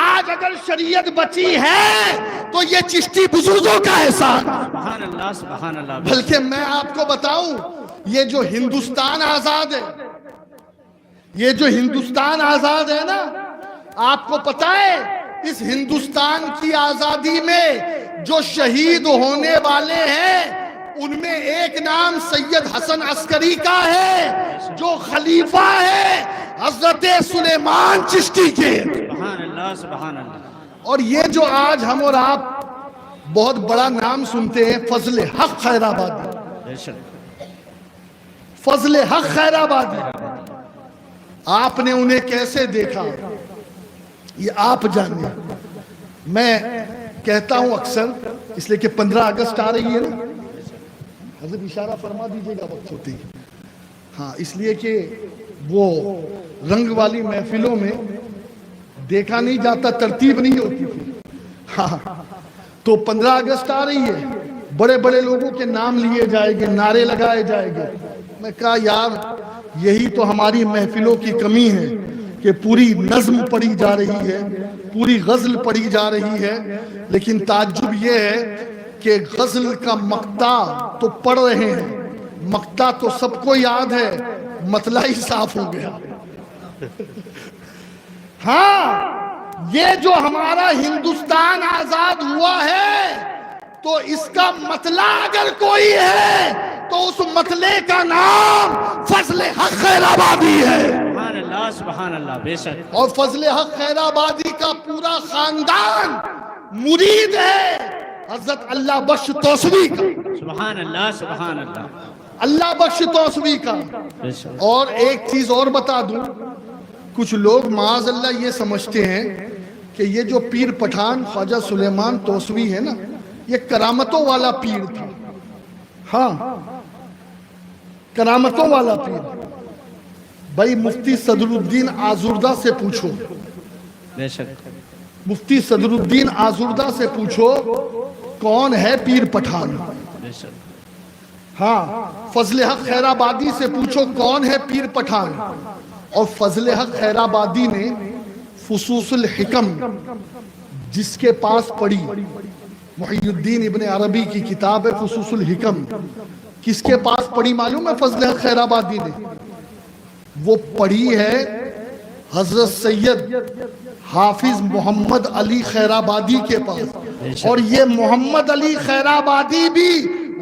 آج اگر شریعت بچی ہے تو یہ چشتی بزرگوں کا احسان۔ سبحان اللہ سبحان اللہ، بلکہ میں آپ کو بتاؤں یہ جو ہندوستان آزاد ہے، یہ جو ہندوستان آزاد ہے نا، آپ کو پتہ ہے اس ہندوستان کی آزادی میں جو شہید ہونے والے ہیں ان میں ایک نام سید حسن عسکری کا ہے جو خلیفہ ہے حضرت سلیمان چشتی کے۔ سبحان اللہ سبحان اللہ۔ اور یہ جو آج ہم اور آپ بہت بڑا نام سنتے ہیں فضل حق خیر آبادی، بے شک، فضل حق خیر آبادی، آپ نے انہیں کیسے دیکھا یہ آپ جانیں۔ میں کہتا ہوں اکثر، اس لیے کہ 15 اگست آ رہی ہے نا، حضرت اشارہ فرما دیجئے گا وقت ہوتی، ہاں، اس لیے کہ وہ رنگ والی محفلوں میں دیکھا نہیں جاتا، ترتیب نہیں ہوتی تھی، ہاں، تو 15 اگست آ رہی ہے، بڑے بڑے لوگوں کے نام لیے جائیں گے، نعرے لگائے جائیں گے۔ میں کہا یار یہی تو ہماری محفلوں کی کمی ہے کہ پوری نظم پڑھی جا رہی ہے، پوری غزل پڑھی جا رہی ہے، لیکن تعجب یہ ہے کہ غزل کا مقطع تو پڑھ رہے ہیں، مقطع تو سب کو یاد ہے، مطلع ہی صاف ہو گیا۔ ہاں، یہ جو ہمارا ہندوستان آزاد ہوا ہے تو اس کا مطلع اگر کوئی ہے تو اس مسئلے کا نام فضل حق خیر آبادی ہے. سبحان اللہ سبحان اللہ. بے شک. اور فضل حق خیر آبادی کا پورا خاندان مرید ہے حضرت اللہ بخش توسوی کا. سبحان اللہ سبحان اللہ. اللہ بخش توسوی کا. بے شک. اور ایک چیز اور بتا دوں، کچھ لوگ معاذ اللہ یہ سمجھتے ہیں کہ یہ جو پیر پٹھان خواجہ سلیمان توسوی ہے نا، یہ کرامتوں والا پیر تھا. ہاں، کرامتوں والا پیر. بھائی مفتی صدر الدین آزردہ سے پوچھو، بے شک. مفتی صدر الدین آزردہ سے پوچھو کون ہے پیر پٹھان. بے شک. ہاں، فضل حق خیر آبادی سے پوچھو کون ہے پیر پٹھان. اور فضل حق خیر آبادی نے فصوص الحکم جس کے پاس پڑھی، محی الدین ابن عربی کی کتاب ہے فصوص الحکم، کس کے پاس پڑھی معلوم ہے فضل حق خیر آبادی نے؟ وہ پڑھی ہے حضرت سید حافظ محمد علی خیر آبادی کے پاس. اور یہ محمد علی خیر آبادی بھی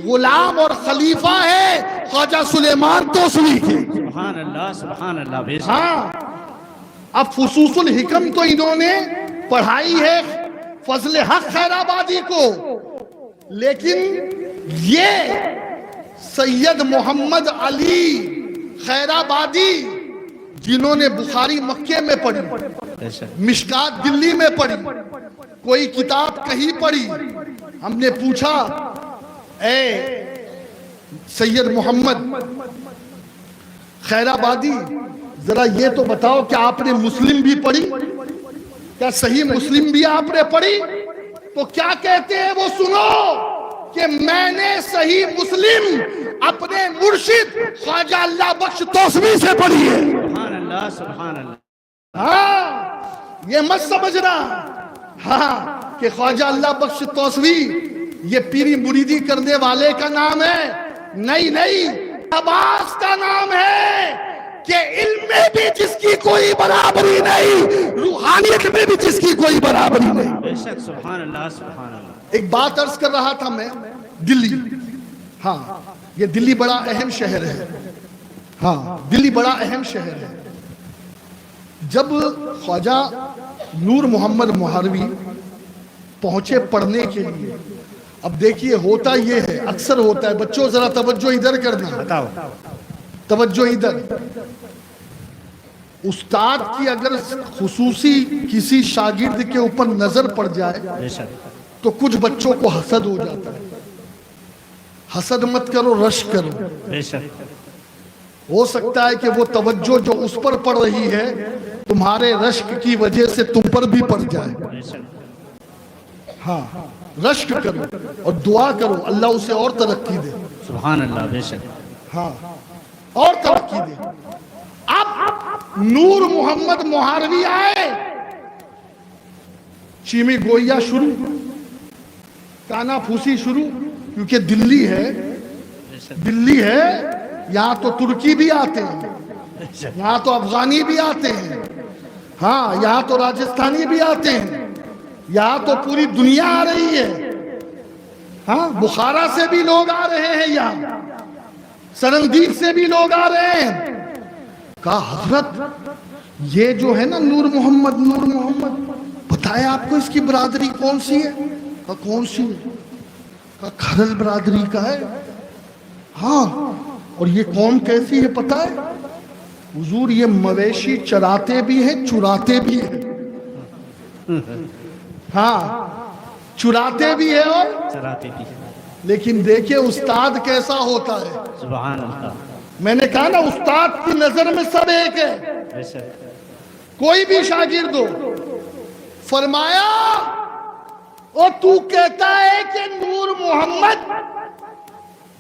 غلام اور خلیفہ ہے خواجہ سلیمان توسوی کے. سبحان اللہ سبحان اللہ. بے شک. ہاں، اب فصوص الحکم تو انہوں نے پڑھائی ہے فضل حق خیر آبادی کو، لیکن یہ سید محمد علی خیر آبادی جنہوں نے بخاری مکے میں پڑھی، بے شک. مشکات دلی میں پڑھی، کوئی کتاب کہیں پڑھی، ہم نے پوچھا اے سید محمد خیر آبادی ذرا یہ تو بتاؤ کہ آپ نے مسلم بھی پڑھی؟ کیا صحیح مسلم بھی آپ نے پڑھی؟ تو کیا کہتے ہیں وہ سنو کہ میں نے صحیح مسلم اپنے مرشد خواجہ اللہ بخش توسوی سے پڑھی ہے. سبحان اللہ سبحان اللہ. ہاں، یہ مت سمجھنا ہاں کہ خواجہ اللہ بخش توسوی یہ پیری مریدی کرنے والے کا نام ہے. نہیں نہیں، عباس کا نام ہے کہ علم میں بھی جس کی کوئی برابری نہیں، روحانیت میں بھی جس کی کوئی برابری نہیں. بے شک. سبحان اللہ سبحان اللہ. ایک بات عرض کر رہا تھا میں، دلی. ہاں، یہ دلی بڑا اہم شہر ہے. ہاں، دلی بڑا اہم شہر ہے. جب خواجہ نور محمد مہاروی پہنچے پڑھنے کے لیے، اب دیکھیے ہوتا یہ ہے، اکثر ہوتا ہے، بچوں ذرا توجہ ادھر کرنا، بتاؤ. توجہ ادھر. استاد کی اگر خصوصی کسی شاگرد کے اوپر نظر پڑ جائے بے شک. تو کچھ بچوں کو حسد ہو جاتا ہے. حسد مت کرو، رشک کرو. بے شک. ہو سکتا ہے کہ وہ توجہ جو اس پر پڑ رہی ہے تمہارے رشک کی وجہ سے تم پر بھی پڑ جائے. بے شک. ہاں، رشک کرو اور دعا کرو اللہ اسے اور ترقی دے. سبحان اللہ. بے شک. ہاں، اور ترقی دے. اب نور محمد مہاروی آئے، چیمی گویا شروع، کانا پھوسی شروع، کیونکہ دلی ہے. بے شک. دلی ہے، یہاں تو ترکی بھی آتے ہیں، بے شک. یہاں تو افغانی بھی آتے ہیں، ہاں یہاں تو راجستھانی بھی آتے ہیں، یہاں تو پوری دنیا آ رہی ہے. ہاں، بخارا سے بھی لوگ آ رہے ہیں، یہاں سرندیپ سے بھی لوگ آ رہے ہیں. کہا حضرت یہ جو ہے نا نور محمد بتائے آپ کو اس کی برادری کون سی ہے؟ کہا کون سی ہے؟ کہا کھرل برادری کا ہے. ہاں، اور یہ قوم کیسی ہے پتہ ہے؟ حضور یہ مویشی چراتے بھی ہیں، چراتے بھی ہیں. ہاں، چراتے بھی ہیں اور چراتے بھی. لیکن دیکھیں استاد کیسا ہوتا ہے. سبحان اللہ. میں نے کہا نا استاد کی نظر میں سب ایک ہے. بے شک. کوئی بھی شاگرد ہو، فرمایا اور تو کہتا ہے کہ نور محمد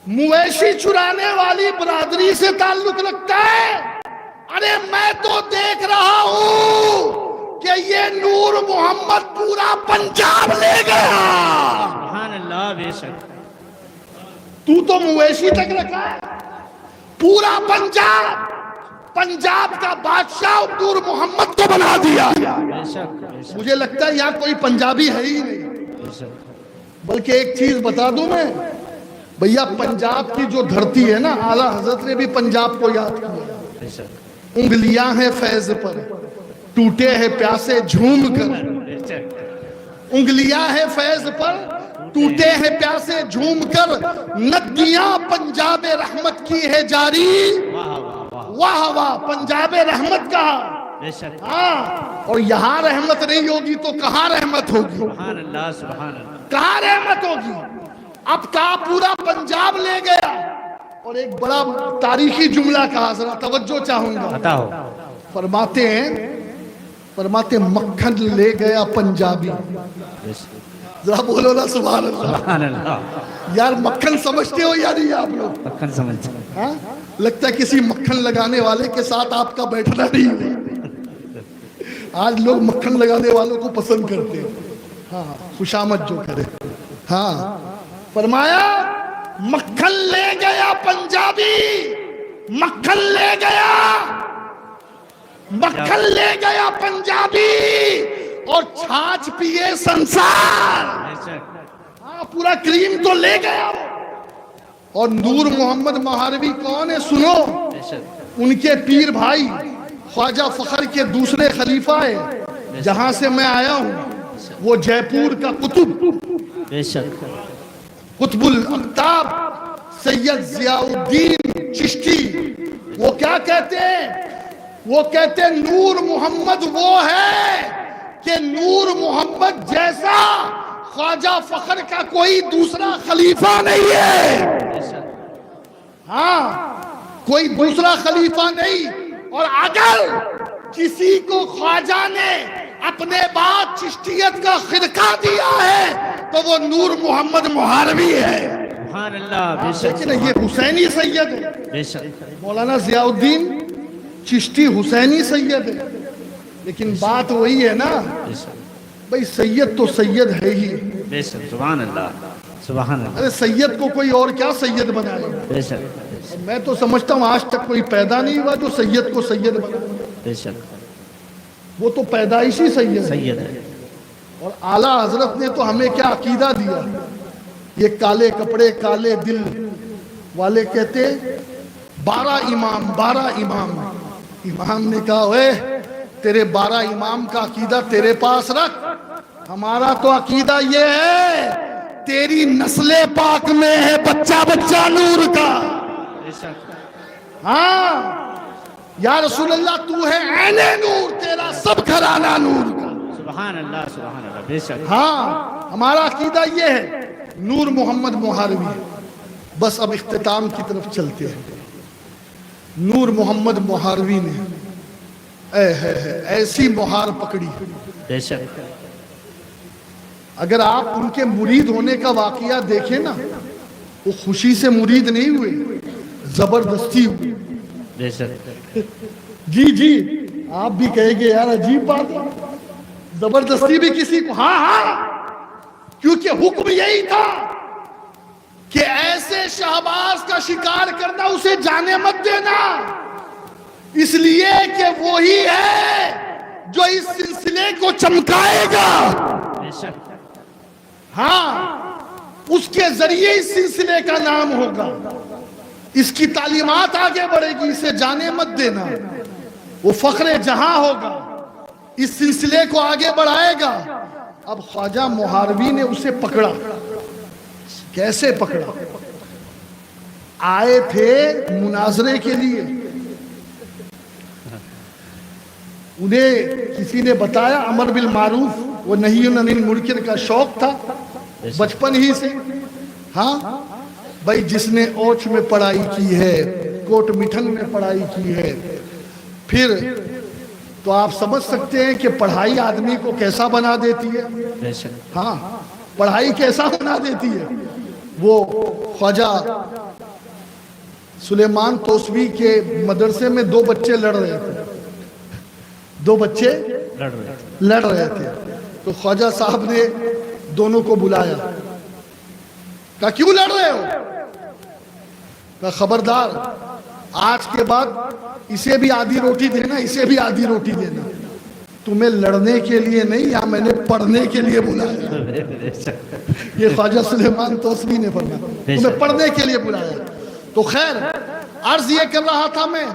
مویشی چرانے والی برادری سے تعلق رکھتا ہے. ارے میں تو دیکھ رہا ہوں کہ یہ نور محمد پورا پنجاب لے گیا. سبحان اللہ. بے شک. تو مویشی تک رکھا ہے، پورا پنجاب کا بادشاہ نور محمد کو بنا دیا. بے شک. بے شک. مجھے لگتا ہے یہاں کوئی پنجابی ہے ہی نہیں. بے شک. بلکہ ایک چیز بتا دوں میں، بھیا پنجاب کی جو دھرتی ہے نا، اعلیٰ حضرت نے بھی پنجاب کو یاد کیا. بے شک انگلیاں ہیں فیض پر، ٹوٹے ہیں پیاسے جھوم کر. بے شک انگلیاں ہیں فیض پر، ٹوٹے ہیں پیاسے جھوم کر. ندیاں پنجاب رحمت کی ہے جاری. واہ واہ واہ واہ واہ، پنجاب رحمت کہا. بے شک ہاں، اور یہاں رحمت نہیں ہوگی تو کہاں رحمت ہوگی؟ سبحان اللہ سبحان اللہ. کہاں رحمت ہوگی؟ اب کہا پورا پنجاب لے گیا. اور ایک بڑا تاریخی جملہ کہا، ذرا توجہ چاہوں گا. عطا ہو. فرماتے مکھن لے گیا پنجابی. بے شک ذرا بولو نا سبحان اللہ. سبحان اللہ. یار مکھن سمجھتے ہو یا نہیں آپ لوگ؟ مکھن سمجھتے. ہاں، لگتا ہے کسی مکھن لگانے والے کے ساتھ آپ کا بیٹھنا نہیں ہے. آج لوگ مکھن لگانے والوں کو پسند کرتے ہیں. ہاں، خوشامد جو کرے. ہاں، فرمایا مکھن لے گیا پنجابی، مکھن لے گیا، مکھن لے گیا پنجابی، اور چھاچ پیے سنسار. بے شک ہاں، پورا کریم تو لے گیا. اور نور محمد مہاروی کون ہے سنو؟ بے شک ان کے پیر بھائی خواجہ فخر کے دوسرے خلیفہ ہے. جہاں سے میں آیا ہوں وہ جے پور کا قطب، بے شک قطب الاقطاب سید ضیاء الدین چشتی. وہ کیا کہتے ہیں؟ وہ کہتے ہیں نور محمد وہ ہے کہ نور محمد جیسا خواجہ فخر کا کوئی دوسرا خلیفہ نہیں ہے. بے شک ہاں، کوئی دوسرا خلیفہ نہیں. اور اگر کسی کو خواجہ نے اپنے بعد چشتیت کا خرقہ دیا ہے تو وہ نور محمد مہاروی ہے. سبحان اللہ. بے شک لیکن یہ حسینی سید ہے. بے شک مولانا ضیاء الدین چشتی حسینی سید ہے. لیکن بات وہی ہے نا بے شک بھئی، سید تو سید ہے ہی. بے شک سبحان اللہ سبحان اللہ. ارے سید کو کوئی اور کیا سید بنائے؟ بے شک میں تو سمجھتا ہوں آج تک کوئی پیدا نہیں ہوا جو سید کو سید بنائے. بے شک وہ تو پیدائشی سید ہے. سید ہے. اور اعلیٰ حضرت نے تو ہمیں کیا عقیدہ دیا. یہ کالے کپڑے کالے دل والے کہتے 12 امام 12 امام. امام نے کہا اے تیرے 12 امام کا عقیدہ تیرے پاس رکھ، ہمارا تو عقیدہ یہ ہے تیری نسل پاک میں ہے بچہ بچہ نور کا. بے شک ہاں یا رسول اللہ تو ہے عین نور، تیرا سب گھرانہ نور کا. سبحان اللہ سبحان اللہ. بے شک ہاں، ہمارا عقیدہ یہ ہے. نور محمد مہاروی. بس اب اختتام کی طرف چلتے ہیں. نور محمد مہاروی نے ایسی مہار پکڑی. بے شک اگر آپ ان کے مرید ہونے کا واقعہ دیکھیں نا، وہ خوشی سے مرید نہیں ہوئے، زبردستی ہوئی. بے شک جی جی، آپ بھی کہیں گے یار عجیب بات ہے، زبردستی بھی کسی کو. ہاں ہاں، کیونکہ حکم یہی تھا کہ ایسے شہباز کا شکار کرنا، اسے جانے مت دینا، اس لیے کہ وہی ہے جو اس سلسلے کو چمکائے گا. بے شک ہاں، اس کے ذریعے اس سلسلے کا نام ہوگا، اس کی تعلیمات آگے بڑھے گی، اسے جانے مت دینا. وہ فخر جہاں ہوگا، اس سلسلے کو آگے بڑھائے گا. اب خواجہ مہاروی نے اسے پکڑا. کیسے پکڑا؟ آئے تھے مناظرے کے لیے. انہیں کسی نے بتایا امر بالمعروف و نہی عن المنکر کا شوق تھا بچپن ہی سے. ہاں بھائی، جس نے اوچھ میں پڑھائی کی ہے، کوٹ مٹھن میں پڑھائی کی ہے، پھر تو آپ سمجھ سکتے ہیں کہ پڑھائی آدمی کو کیسا بنا دیتی ہے. بے شک ہاں، پڑھائی کیسا بنا دیتی ہے. وہ خواجہ سلیمان توسوی کے مدرسے میں 2 بچے لڑ رہے تھے. 2 بچے لڑ رہے تھے. تو خواجہ صاحب نے دونوں کو بلایا. کہا کیوں لڑ رہے ہو؟ کہا خبردار، آج کے بعد اسے بھی آدھی روٹی دینا، اسے بھی آدھی روٹی دینا. تمہیں لڑنے کے لیے نہیں، یا میں نے پڑھنے کے لیے بلایا. بے شک یہ خواجہ سلیمان توسوی نے فرمایا تمہیں پڑھنے کے لیے بلایا. تو خیر عرض یہ کر رہا تھا میں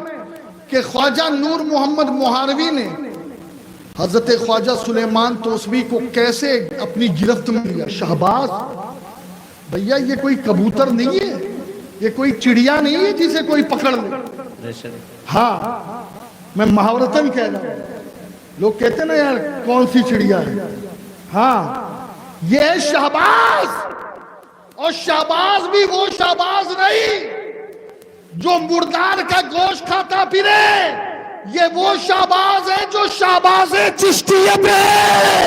کہ خواجہ نور محمد مہاروی نے حضرت خواجہ سلیمان توسوی کو کیسے اپنی گرفت میں لیا. شہباز بھیا یہ کوئی کبوتر نہیں ہے، یہ کوئی چڑیا نہیں ہے جسے کوئی پکڑ لے. بے شک ہاں میں محاورتاً کہہ رہا ہوں. لوگ کہتے ہیں نا یار کون سی چڑیا ہے. ہاں یہ ہے شہباز. اور شہباز بھی وہ شہباز نہیں جو مردار کا گوشت کھاتا پھرے. یہ وہ شہباز ہے جو شہباز چشتیت ہے.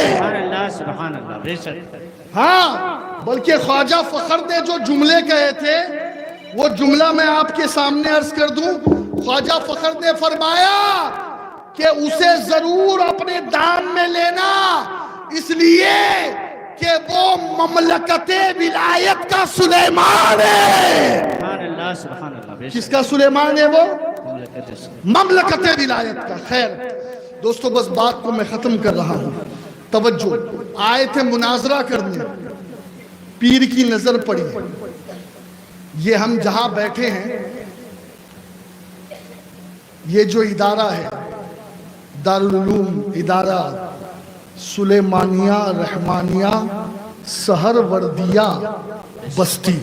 سبحان اللہ سبحان اللہ. بے شک ہاں بلکہ خواجہ فخر نے جو جملے کہے تھے وہ جملہ میں آپ کے سامنے عرض کر دوں. خواجہ فخر نے فرمایا کہ اسے ضرور اپنے دام میں لینا، اس لیے کہ وہ مملکت ولایت کا سلیمان ہے. سبحان اللہ سبحان اللہ. بے کس شک کا سلیمان ہے وہ؟ مملکت مملکت ولایت کا. خیر دوستو بس بات کو میں ختم کر رہا ہوں. توجہ، آئے تھے مناظرہ کرنے، پیر کی نظر پڑی. یہ ہم جہاں بیٹھے ہیں یہ جو ادارہ ہے دارالعلوم ادارہ سلیمانیہ رحمانیہ سہروردیہ بستی.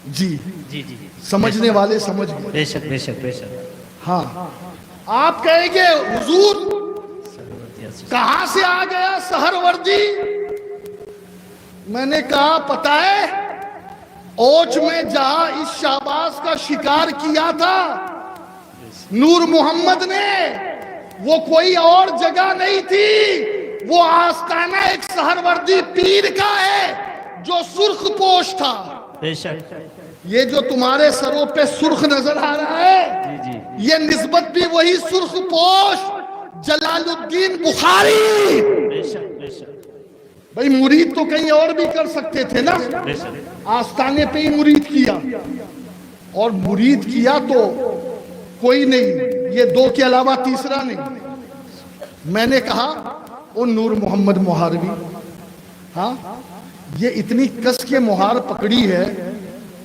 جی جی جی سمجھنے والے سمجھ گئے. بے شک بے شک بے شک. ہاں آپ کہیں گے حضور کہاں سے آ گیا سہروردی؟ میں نے کہا پتہ ہے اوچ میں جہاں اس شہباز کا شکار کیا تھا نور محمد نے، وہ کوئی اور جگہ نہیں تھی، وہ آستانہ ایک سہروردی پیر کا ہے جو سرخ پوش تھا. بے شک. یہ جو تمہارے سروں پہ سرخ نظر آ رہا ہے جی جی یہ نسبت بھی وہی سرخ پوش جلال الدین بخاری. بے شک بے شک بھئی مرید تو کہیں اور بھی کر سکتے تھے نا، بے شک. آستانے پہ ہی مرید کیا، اور مرید کیا تو کوئی نہیں، یہ دو کے علاوہ تیسرا نہیں. میں نے کہا وہ نور محمد مہاروی، ہاں یہ اتنی کس کے مہار پکڑی ہے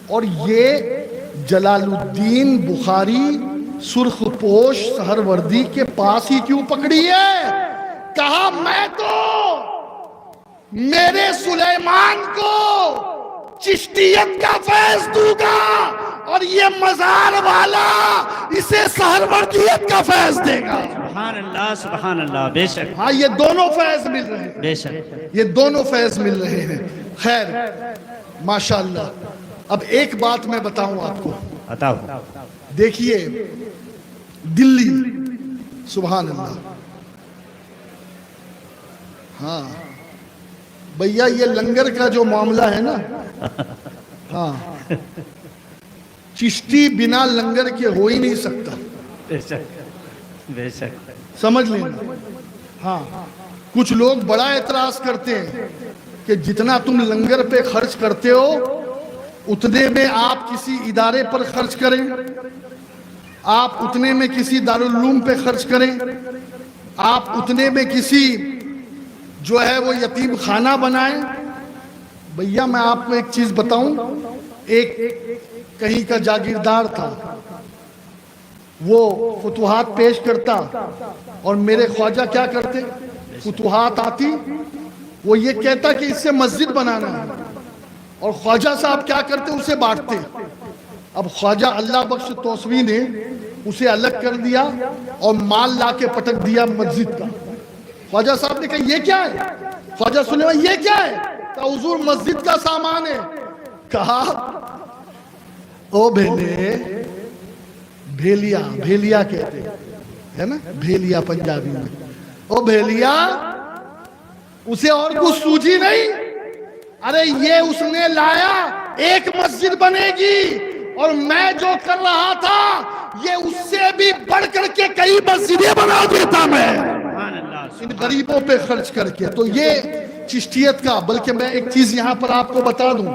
اور یہ جلال الدین بخاری سرخ پوش سہروردی کے پاس ہی کیوں پکڑی ہے؟ کہا میں تو میرے سلیمان کو چشتیت کا فیض دوں گا اور یہ مزار والا اسے سہروردیت کا فیض دے گا. سبحان اللہ سبحان اللہ. بے شک ہاں یہ دونوں فیض مل رہے ہیں، بے شک. یہ دونوں فیض مل رہے ہیں. خیر ماشاءاللہ. اب ایک بات میں بتاؤں آپ کو. بتاؤ. دیکھیے دلی، سبحان اللہ. ہاں بھیا یہ لنگر کا جو معاملہ ہے نا، ہاں چشتی بنا لنگر کے ہو ہی نہیں سکتا. بے شک بے شک. سمجھ لینا. ہاں کچھ لوگ بڑا اعتراض کرتے ہیں کہ جتنا تم لنگر پہ خرچ کرتے ہو اتنے میں آپ کسی ادارے پر خرچ کریں، آپ اتنے میں کسی دارالعلوم پہ خرچ کریں، آپ اتنے میں کسی جو ہے وہ یتیم خانہ بنائیں. بھیا میں آپ کو ایک چیز بتاؤں، ایک کہیں کا جاگیردار تھا، وہ فتوحات پیش کرتا اور میرے خواجہ کیا کرتے؟ فتوحات آتی وہ یہ کہتا کہ اس سے مسجد بنانا ہے، اور خواجہ صاحب کیا کرتے؟ اسے بانٹتے. اب خواجہ اللہ بخش توسوی نے اسے الگ کر دیا اور مال لا کے پٹک دیا مسجد کا. خواجہ صاحب نے کہا یہ کیا ہے؟ خواجہ سلیمان یہ کیا ہے؟ کہا حضور مسجد کا سامان ہے. کہا او بھیلے، بھیلیا، بھیلیا کہتے ہے نا، بھیلیا پنجابی میں. او بھیلیا، اسے اور کچھ سوجی نہیں؟ ارے یہ اس نے لایا ایک مسجد بنے گی، اور میں جو کر رہا تھا یہ اس سے بھی بڑھ کر کے کئی مسجدیں بنا دیتا میں ان غریبوں پہ خرچ کر کے. تو یہ چشتیت کا. بلکہ میں ایک چیز یہاں پر آپ کو بتا دوں،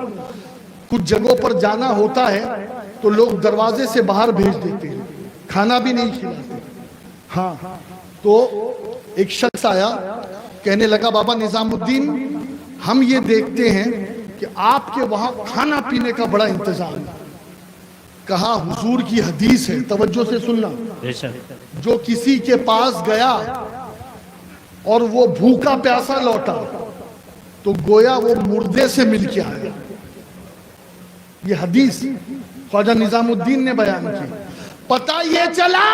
کچھ جگہوں پر جانا ہوتا ہے تو لوگ دروازے سے باہر بھیج دیتے ہیں، کھانا بھی نہیں کھلاتے. ہاں تو ایک شخص آیا, کہنے لگا بابا نظام الدین, ہم یہ دیکھتے ہیں کہ آپ کے وہاں کھانا پینے کا بڑا انتظام ہے. کہا حضور کی حدیث ہے, توجہ سے سننا, بے شک جو کسی کے پاس گیا اور وہ بھوکا پیاسا لوٹا تو گویا وہ مردے سے مل کے آیا. یہ حدیث خواجہ نظام الدین نے بیان کی. پتہ یہ چلا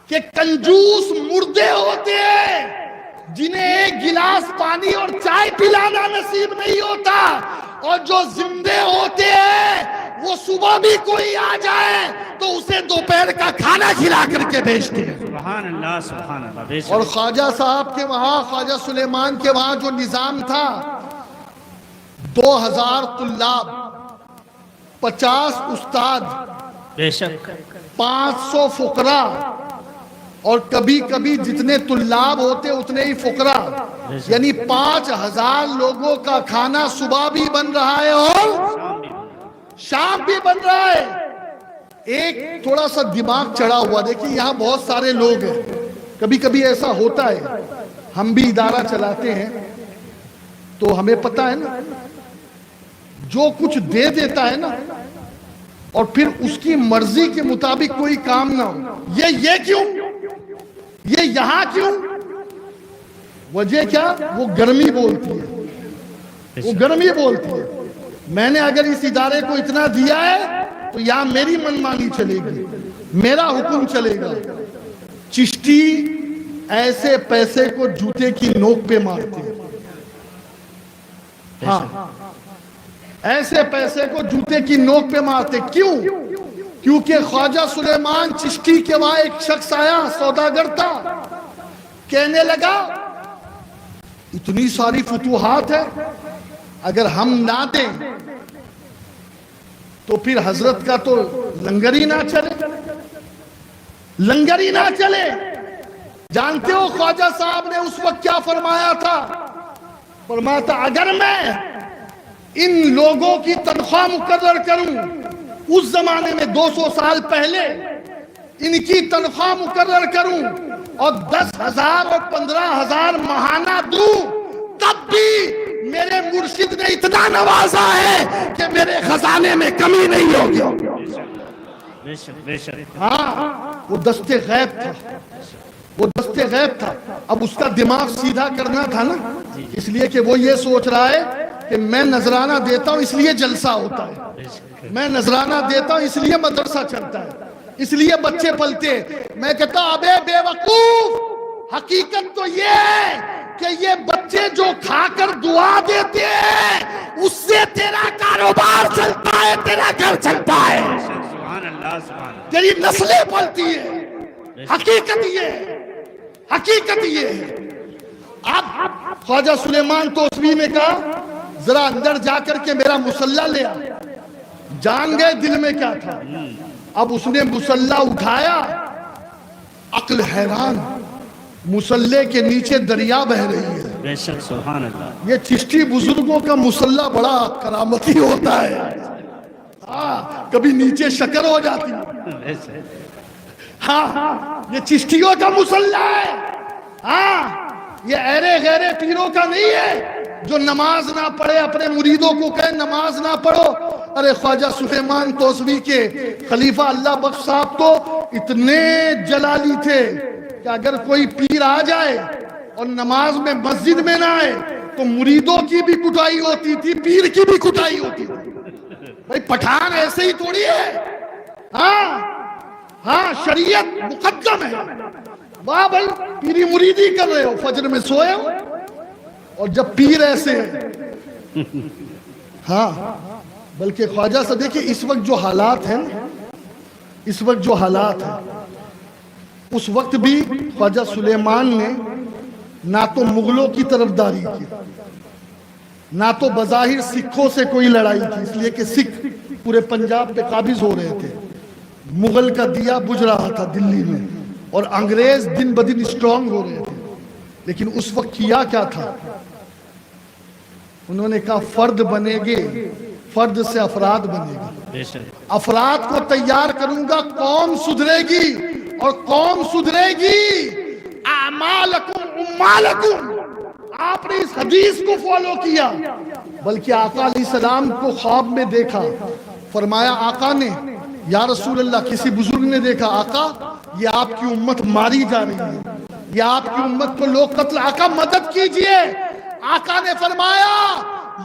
کہ کنجوس مردے ہوتے ہیں جنہیں ایک گلاس پانی اور چائے پلانا نصیب نہیں ہوتا, اور جو زندے ہوتے ہیں وہ صبح بھی کوئی آ جائے تو اسے دوپہر کا کھانا کھلا کر کے بھیجتے ہیں. سبحان اللہ سبحان اللہ. بے اور شک خواجہ صاحب کے وہاں, خواجہ سلیمان کے وہاں جو نظام تھا, 2000 طلاب, 50 استاد, بے شک 500 فقراء, اور کبھی کبھی جتنے طلاب ہوتے اتنے ہی فقراء, یعنی 5000 لوگوں کا کھانا صبح بھی بن رہا ہے اور شام بھی بن رہا ہے. ایک تھوڑا سا دماغ چڑھا ہوا, دیکھیں یہاں بہت سارے لوگ ہیں, کبھی کبھی ایسا ہوتا ہے, ہم بھی ادارہ چلاتے ہیں تو ہمیں پتہ ہے نا, جو کچھ دے دیتا ہے نا اور پھر اس کی مرضی کے مطابق کوئی کام نہ ہو, یہ کیوں, یہ یہاں کیوں, وجہ کیا, وہ گرمی بولتی ہے, وہ گرمی بولتی ہے. میں نے اگر اس ادارے کو اتنا دیا ہے تو یہاں میری منمانی چلے گی, میرا حکم چلے گا. چشتی ایسے پیسے کو جوتے کی نوک پہ مارتے ہیں. ہاں, ایسے پیسے کو جوتے کی نوک پہ مارتے. کیوں؟ کیونکہ خواجہ سلیمان چشتی کے وہاں ایک شخص آیا, سوداگر تھا, کہنے لگا اتنی ساری فتوحات ہے, اگر ہم نہ دیں تو پھر حضرت کا تو لنگر ہی نہ چلے, لنگر ہی نہ چلے. جانتے ہو خواجہ صاحب نے اس وقت کیا فرمایا تھا؟ فرمایا تھا اگر میں ان لوگوں کی تنخواہ مقرر کروں, اس زمانے میں 200 سال پہلے ان کی تنخواہ مقرر کروں اور 10,000 اور 15,000 ماہانہ دوں, تب بھی میرے مرشد نے اتنا نوازا ہے کہ میرے خزانے میں کمی نہیں ہوگی. بے شک بے شک. ہاں, وہ دست غیب تھا, وہ دست غیب تھا. اب اس کا دماغ سیدھا کرنا تھا نا, اس لیے کہ وہ یہ سوچ رہا ہے کہ میں نذرانہ دیتا ہوں اس لیے جلسہ ہوتا ہے, میں نذرانہ دیتا ہوں اس لیے مدرسہ چلتا ہے, اس لیے بچے پلتے. میں کہتا ہوں ابے بے وقوف, حقیقت تو یہ ہے کہ یہ بچے جو کھا کر دعا دیتے ہیں اس سے تیرا کاروبار چلتا ہے, تیرا گھر چلتا ہے, سبحان اللہ سبحان اللہ. تیری نسلیں پلتی ہیں. حقیقت یہ ہے, حقیقت یہ ہے. اب خواجہ سلیمان توسوی نے کہا ذرا اندر جا کر کے میرا مصلح لے آ. جان گئے دل میں کیا تھا. اب اس نے مصلح اٹھایا, عقل حیران, مصلح کے نیچے دریا بہ رہی ہے. بے شک سبحان اللہ. یہ چشتی بزرگوں کا مصلح بڑا کرامتی ہوتا ہے. ہاں, کبھی نیچے شکر ہو جاتی ہے. بے شک. ہاں, یہ چشتیوں کا مصلح ہے. ہاں, یہ ایرے غیرے پیروں کا نہیں ہے جو نماز نہ پڑھے اپنے مریدوں کو کہے نماز نہ پڑھو. ارے خواجہ سلیمان توسوی کے خلیفہ اللہ بخش صاحب تو اتنے جلالی تھے کہ اگر کوئی پیر آ جائے اور نماز میں مسجد میں نہ آئے تو مریدوں کی بھی کٹائی ہوتی تھی, پیر کی بھی کٹائی ہوتی تھی. بھائی پٹھان ایسے ہی تھوڑی ہے. ہاں ہاں, شریعت مقدم ہے. واہ بھائی, پیری مریدی کر رہے ہو, فجر میں سوئے ہو, اور جب پیر ایسے ہیں. ہاں, بلکہ خواجہ سے دیکھیں اس وقت جو حالات ہیں, اس وقت جو حالات ہیں, اس وقت بھی خواجہ سلیمان نے نہ تو مغلوں کی طرفداری کی, نہ تو بظاہر سکھوں سے کوئی لڑائی کی, اس لیے کہ سکھ پورے پنجاب پہ قابض ہو رہے تھے. مغل کا دیا بجھ رہا تھا دلی میں, اور انگریز دن بدن اسٹرانگ ہو رہے تھے. لیکن اس وقت کیا کیا تھا, انہوں نے کہا فرد بنے گے, فرد سے افراد بنے گا. افراد کو تیار کروں گا, قوم سدھرے گی, اور قوم سدھرے گی اعمالکم امالکم، آپ نے اس حدیث کو فالو کیا، بلکہ آقا علیہ السلام کو خواب میں دیکھا، فرمایا آقا نے یا رسول اللہ، کسی بزرگ نے دیکھا آقا یہ آپ کی امت ماری جا رہی ہے، یہ آپ کی امت کو لوگ قتل، آقا مدد کیجئے، آقا نے فرمایا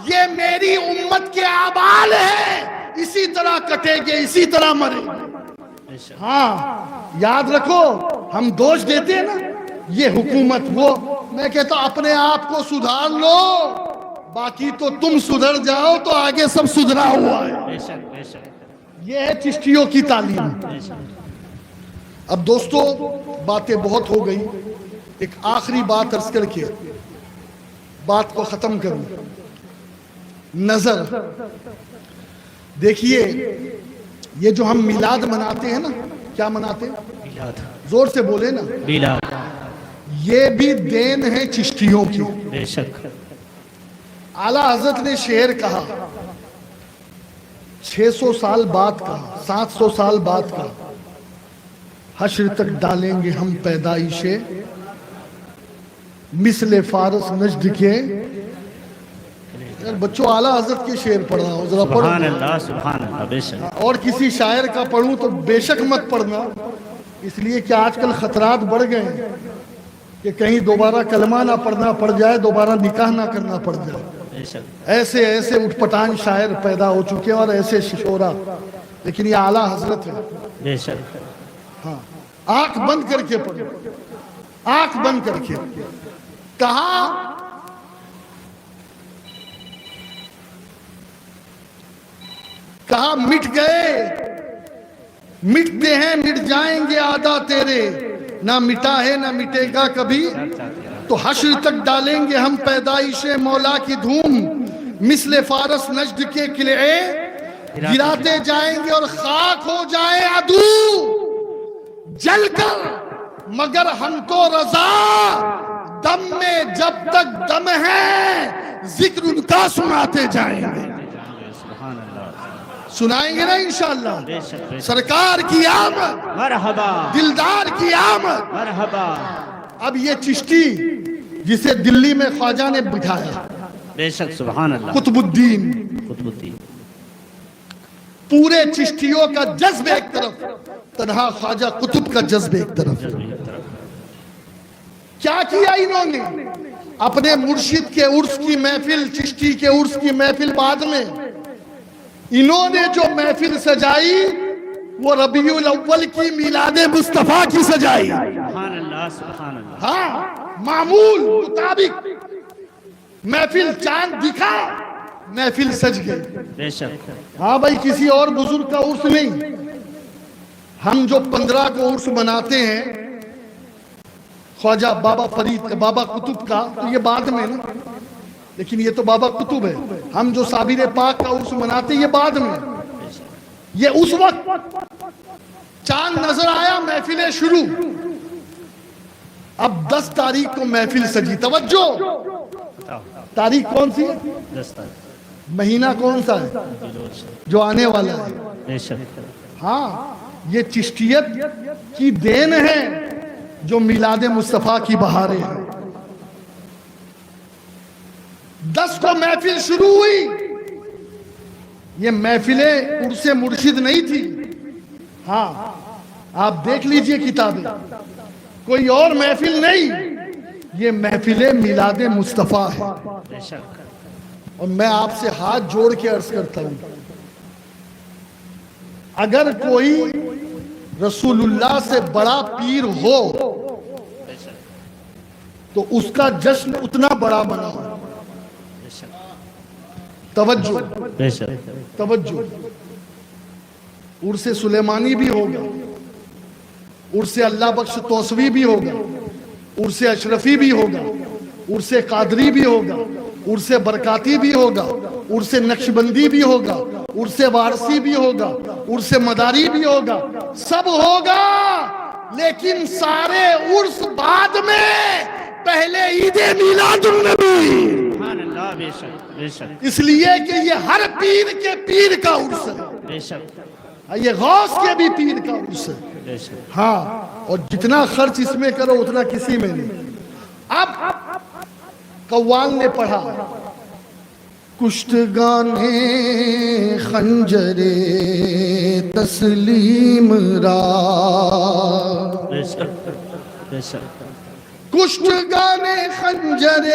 یہ میری امت کے اعمال ہیں، اسی طرح کٹے گے، اسی طرح مرے گے۔ ہاں یاد رکھو، ہم دوش دیتے ہیں نا یہ حکومت وہ، میں کہتا ہوں اپنے آپ کو سدھار لو، باقی تو تم سدھر جاؤ تو آگے سب سدھرا ہوا ہے۔ یہ ہے چشتیوں کی تعلیم۔ اب دوستو باتیں بہت ہو گئی، ایک آخری بات عرض کر کے بات کو ختم کروں۔ نظر، دیکھیے یہ جو ہم میلاد مناتے ہیں نا، کیا مناتے ہیں؟ زور سے بولے نا، یہ بھی دین ہے چشتیوں کی۔ بے شک اعلیٰ حضرت نے شعر کہا، 600 سال بعد کا، 700 سال بعد کا، حشر تک ڈالیں گے ہم پیدائشیں، مثل فارس نجد کے۔ بچوں اعلیٰ حضرت کے شعر پڑھ رہا ہوں، ذرا پڑھو۔ سبحان اللہ سبحان اللہ، بے شک اور کسی شاعر کا پڑھوں تو بے شک مت پڑھنا، اس لیے کہ آج کل خطرات بڑھ گئے ہیں کہ کہیں دوبارہ کلمہ نہ پڑھنا پڑ جائے، دوبارہ نکاح نہ کرنا پڑ جائے۔ بے شک ایسے ایسے اٹھ پٹان شاعر پیدا ہو چکے ہیں اور ایسے شعرا، لیکن یہ اعلیٰ حضرت ہے۔ بے شک ہاں آنکھ بند کر کے پڑھو، آنکھ بند کر کے۔ کہا مٹ گئے، مٹتے ہیں مٹ جائیں گے عادہ تیرے، نہ مٹا ہے نہ مٹے گا کبھی، تو حشر تک ڈالیں گے ہم پیدائش مولا کی دھوم، مثل فارس نجد کے قلعے گراتے جائیں گے اور خاک ہو جائے عدو جل کر، مگر ہم تو رضا دم میں جب تک دم ہے ذکر ان کا سناتے جائیں گے۔ سنائیں گے نا انشاءاللہ، سرکار کی آمد، مرحبا دلدار کی آمد۔ مرحبا۔ اب یہ چشتی جسے دلی میں خواجہ نے بٹھایا، بے شک سبحان اللہ، قطب الدین، قطب الدین، پورے چشتیوں کا جذب ایک طرف، تنہا خواجہ قطب کا جذب ایک طرف۔ کیا کیا انہوں نے؟ اپنے مرشد کے عرس کی محفل، چشتی کے عرس کی محفل بعد میں انہوں نے جو محفل سجائی وہ ربیع الاول کی میلاد مصطفیٰ کی سجائی۔ سبحان اللہ سبحان اللہ۔ ہاں معمول مطابق محفل چاند دکھا، محفل سج گئی۔ بے شک ہاں بھائی کسی اور بزرگ کا عرس نہیں، ہم جو 15 کو عرس مناتے ہیں خواجہ بابا فرید بابا قطب کا، تو یہ بعد میں نا، لیکن یہ تو بابا قطب ہے۔ ہم جو صابر پاک کا عرس مناتے یہ بعد میں، یہ اس وقت چاند نظر آیا محفل شروع۔ اب 10 تاریخ کو محفل سجی، توجہ، تاریخ کون سی ہے؟ مہینہ کون سا ہے جو آنے والا ہے؟ بے شک ہاں یہ چشتیت کی دین ہے جو میلاد مصطفیٰ کی بہاریں ہیں۔ 10 کو محفل شروع ہوئی، یہ محفلیں عرس مرشد نہیں تھی۔ ہاں آپ دیکھ لیجئے کتابیں، کوئی اور محفل نہیں، یہ محفل میلاد مصطفیٰ ہے۔ بے شک اور میں آپ سے ہاتھ جوڑ کے عرض کرتا ہوں، اگر کوئی رسول اللہ سے بڑا پیر ہو تو اس کا جشن اتنا بڑا مناؤ۔ توجہ بے شک توجہ، عرس سلیمانی بھی ہوگا، عرس اللہ بخش توسوی بھی ہوگا، عرس اشرفی بھی ہوگا، عرس قادری بھی ہوگا، عرس برکاتی بھی ہوگا، عرس نقشبندی بھی ہوگا، عرس وارسی بھی ہوگا، عرس مداری بھی ہوگا، سب ہوگا، لیکن سارے عرس بعد میں، پہلے عید میلاد النبی۔ سبحان اللہ، بے شک بے شک اس لیے کہ یہ ہر پیر کے پیر کا عرس ہے، بے شک یہ غوث کے بھی پیر کا عرس ہے۔ بے شک ہاں اور جتنا خرچ اس میں کرو اتنا کسی میں نہیں۔ اب قوال نے پڑھا کشتگانے خنجر تسلیم را، بے شک بے شک کشتگانے خنجر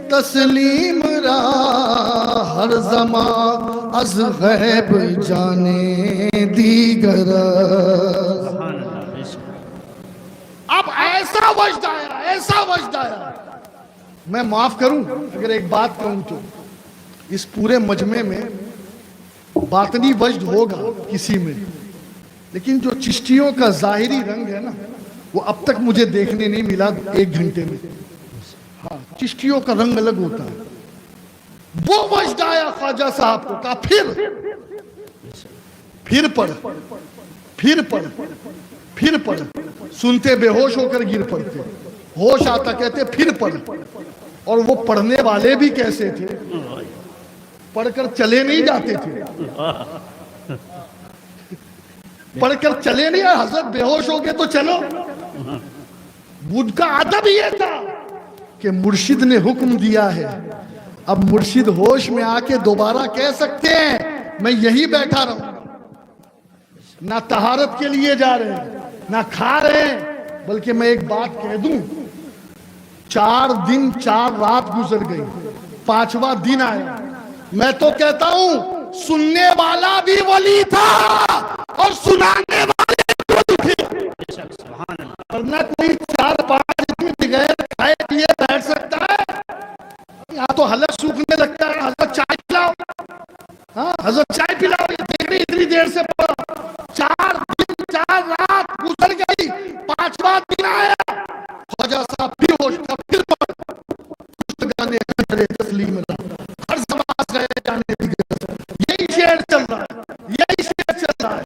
تسلیم را، ہر زمان از غیب جانے دیگر. سبحان اللہ بے شک اب ایسا وجد آیا، ایسا وجد آیا. میں معاف کروں اگر ایک بات کہوں تو اس پورے مجمع میں باطنی وجد ہوگا کسی میں، لیکن جو چشتیوں کا ظاہری رنگ ہے نا وہ اب تک مجھے دیکھنے نہیں ملا 1 گھنٹے میں. ہاں چشتیوں کا رنگ الگ ہوتا ہے. وہ وجد آیا خواجہ صاحب کو، کہا پھر پڑھ، پھر پڑھ، پھر پڑھ. سنتے بے ہوش ہو کر گر پڑتے، ہوش آتا کہتے پھر پڑھ. اور وہ پڑھنے والے بھی کیسے تھے، پڑھ کر چلے نہیں جاتے تھے، پڑھ کر چلے نہیں. حضرت بے ہوش ہو گئے تو چلو. ان کا ادب یہ تھا کہ مرشد نے حکم دیا ہے، اب مرشد ہوش میں آ کے دوبارہ کہہ سکتے ہیں میں یہی بیٹھا رہوں. نہ طہارت کے لیے جا رہے ہیں نہ کھا رہے ہیں، بلکہ میں ایک بات کہہ دوں، 4 دن 4 رات گزر گئی، 5واں دن آیا. میں تو کہتا ہوں سننے والا بھی ولی تھا اور سنانے والے بھی ولی تھے. سبحان اللہ ورنہ کوئی 4-5 دن بغیر کھائے پیے بیٹھ سکتا ہے؟ یہاں تو حلق سوکھنے لگتا ہے. حضرت چائے پلاؤ، ہاں حضرت چائے پلاؤ. یہ دیکھ رہی اتنی دیر سے پڑھا، 4 دن 4 رات گزر گئی، 5واں دن آیا. خواجہ صاحب پھر ہوش تھا، پھر کشتگانے خنجر تسلیم را، ہر زمان گئے جانے دیگر. یہی شعر چل رہا ہے، یہی شعر چل رہا ہے.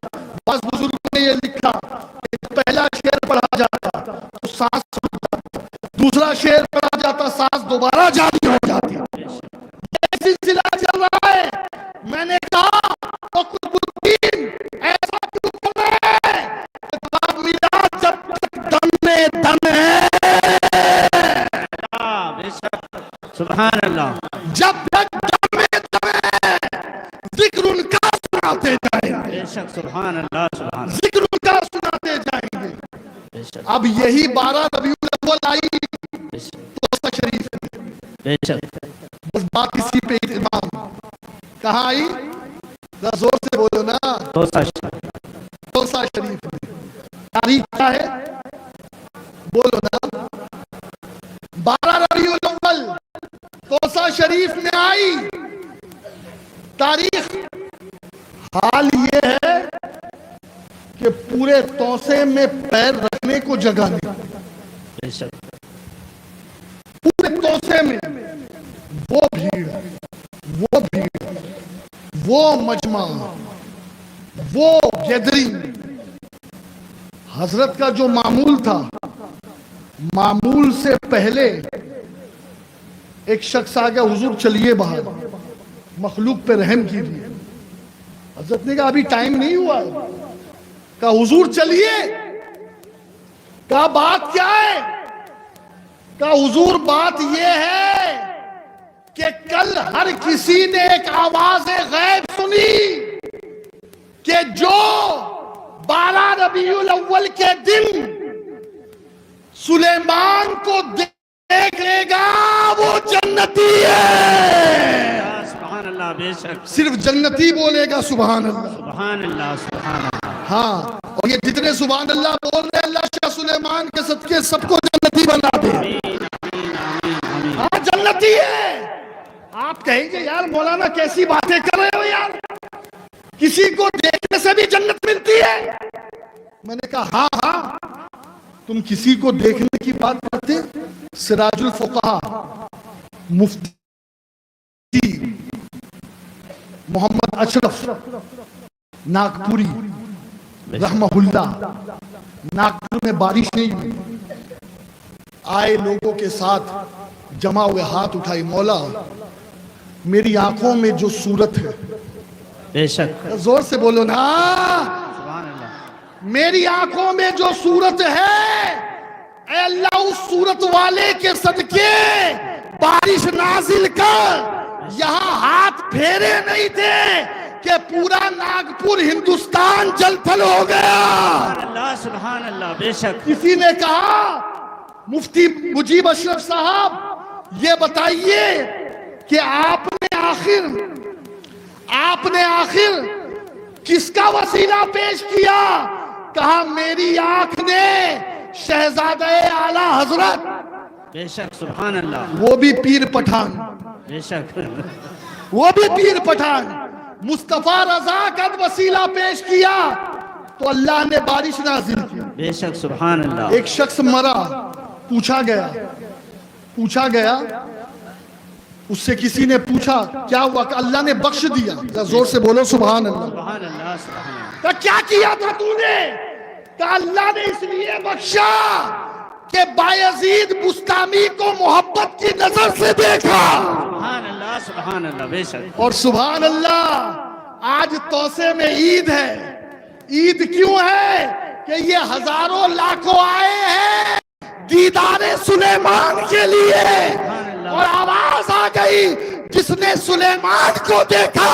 بعض بزرگوں نے یہ لکھا کہ پہلا شعر پڑھا جاتا تو سانس چھوٹ جاتی، دوسرا شعر پڑھا جاتا سانس دوبارہ جاری ہو جاتی. یہ سلسلہ چل رہا ہے. میں نے کہا وہ قطب الدین ایسا کیوں کر رہے ہیں کہ باب میلاد جب تک دم میں دم ہے، بے شک سبحان اللہ جب تک دم میں دم ہے، ذکر ان کا سناتے جائیں گے، بے شک سبحان اللہ سبحان اللہ ذکر ان کا سناتے جائیں گے. بے شک اب یہی 12 ربیع الاول آئی بے شک توسہ شریف میں. بے شک بس بات اسی پہ اتمام. کہاں آئی؟ ذرا زور سے بولو نا. توسہ شریف میں. تاریخ کیا ہے بولو نا. 12 ربیع الاول توسہ شریف میں آئی. تاریخ حال یہ ہے کہ پورے توسے میں پیر رکھنے کو جگہ نہیں. بے شک پورے توسے میں وہ بھیڑ، وہ بھیڑ، وہ مجمع، وہ گیدرنگ. حضرت کا جو معمول تھا، معمول سے پہلے ایک شخص آ گیا، حضور چلیے باہر، مخلوق پہ رحم کیجیے. حضرت نے کہا ابھی ٹائم نہیں ہوا. کہا حضور چلیے. کہا بات کیا ہے؟ کہا حضور بات یہ ہے کہ کل ہر کسی نے ایک آواز غیب سنی کہ جو 12 ربیع الاول کے دن سلیمان کو دیکھ لے گا وہ جنتی ہے. سبحان اللہ بے شک صرف جنتی بولے گا سبحان اللہ. سبحان اللہ سبحان اللہ ہاں اور یہ جتنے سبحان اللہ بول رہے ہیں اللہ شاہ سلیمان کے صدقے سب کو جنتی بنا دے. ہاں جنتی ہے. آپ کہیں گے یار مولانا کیسی باتیں کر رہے ہو یار، کسی کو دیکھنے سے بھی جنت ملتی ہے. میں نے کہا ہاں ہاں تم کسی کو دیکھنے کی بات کرتے. سراج الفقہا مفتی محمد اشرف ناگپوری رحمہ اللہ، ناگپور میں بارش نہیں ہوئی، آئے لوگوں کے ساتھ جمع ہوئے، ہاتھ اٹھائی، مولا میری آنکھوں میں جو صورت ہے، بے شک زور سے بولو نا، سبحان اللہ میری آنکھوں میں جو صورت ہے اے اللہ اس صورت والے کے صدقے بارش نازل کر. یہاں ہاتھ پھیرے نہیں تھے کہ پورا ناگپور ہندوستان جل تھل ہو گیا. اللہ سبحان اللہ. بے شک. کسی نے کہا مفتی مجیب اشرف صاحب یہ بتائیے کہ آپ نے آخر کس کا وسیلہ پیش کیا؟ کہا میری آنکھ نے شہزادہ اعلی حضرت. بے شک. سبحان اللہ. وہ بھی پیر پٹھان. بے شک. وہ بھی پیر پٹھان. مصطفیٰ رضا کا وسیلہ پیش کیا تو اللہ نے بارش نازل کی. بے شک. سبحان اللہ. ایک شخص مرا, پوچھا گیا اس سے کسی نے پوچھا کیا ہوا؟ کہ اللہ نے بخش دیا. زور سے بولو سبحان اللہ. سبحان اللہ. سبحان اللہ. تو کیا کیا تھا تو نے؟ کہ اللہ نے اس لیے بخشا کہ بایزید بستامی کو محبت کی نظر سے دیکھا. سبحان اللہ. سبحان اللہ. بے شک. اور سبحان اللہ آج توسے میں عید ہے. عید کیوں ہے؟ کہ یہ ہزاروں لاکھوں آئے ہیں دیدار سلیمان کے لیے. اور آواز آ گئی جس نے سلیمان کو دیکھا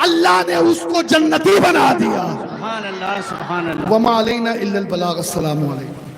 اللہ نے اس کو جنتی بنا دیا. سبحان اللہ. سبحان اللہ. وما علینا الا البلاغ. السلام علیکم.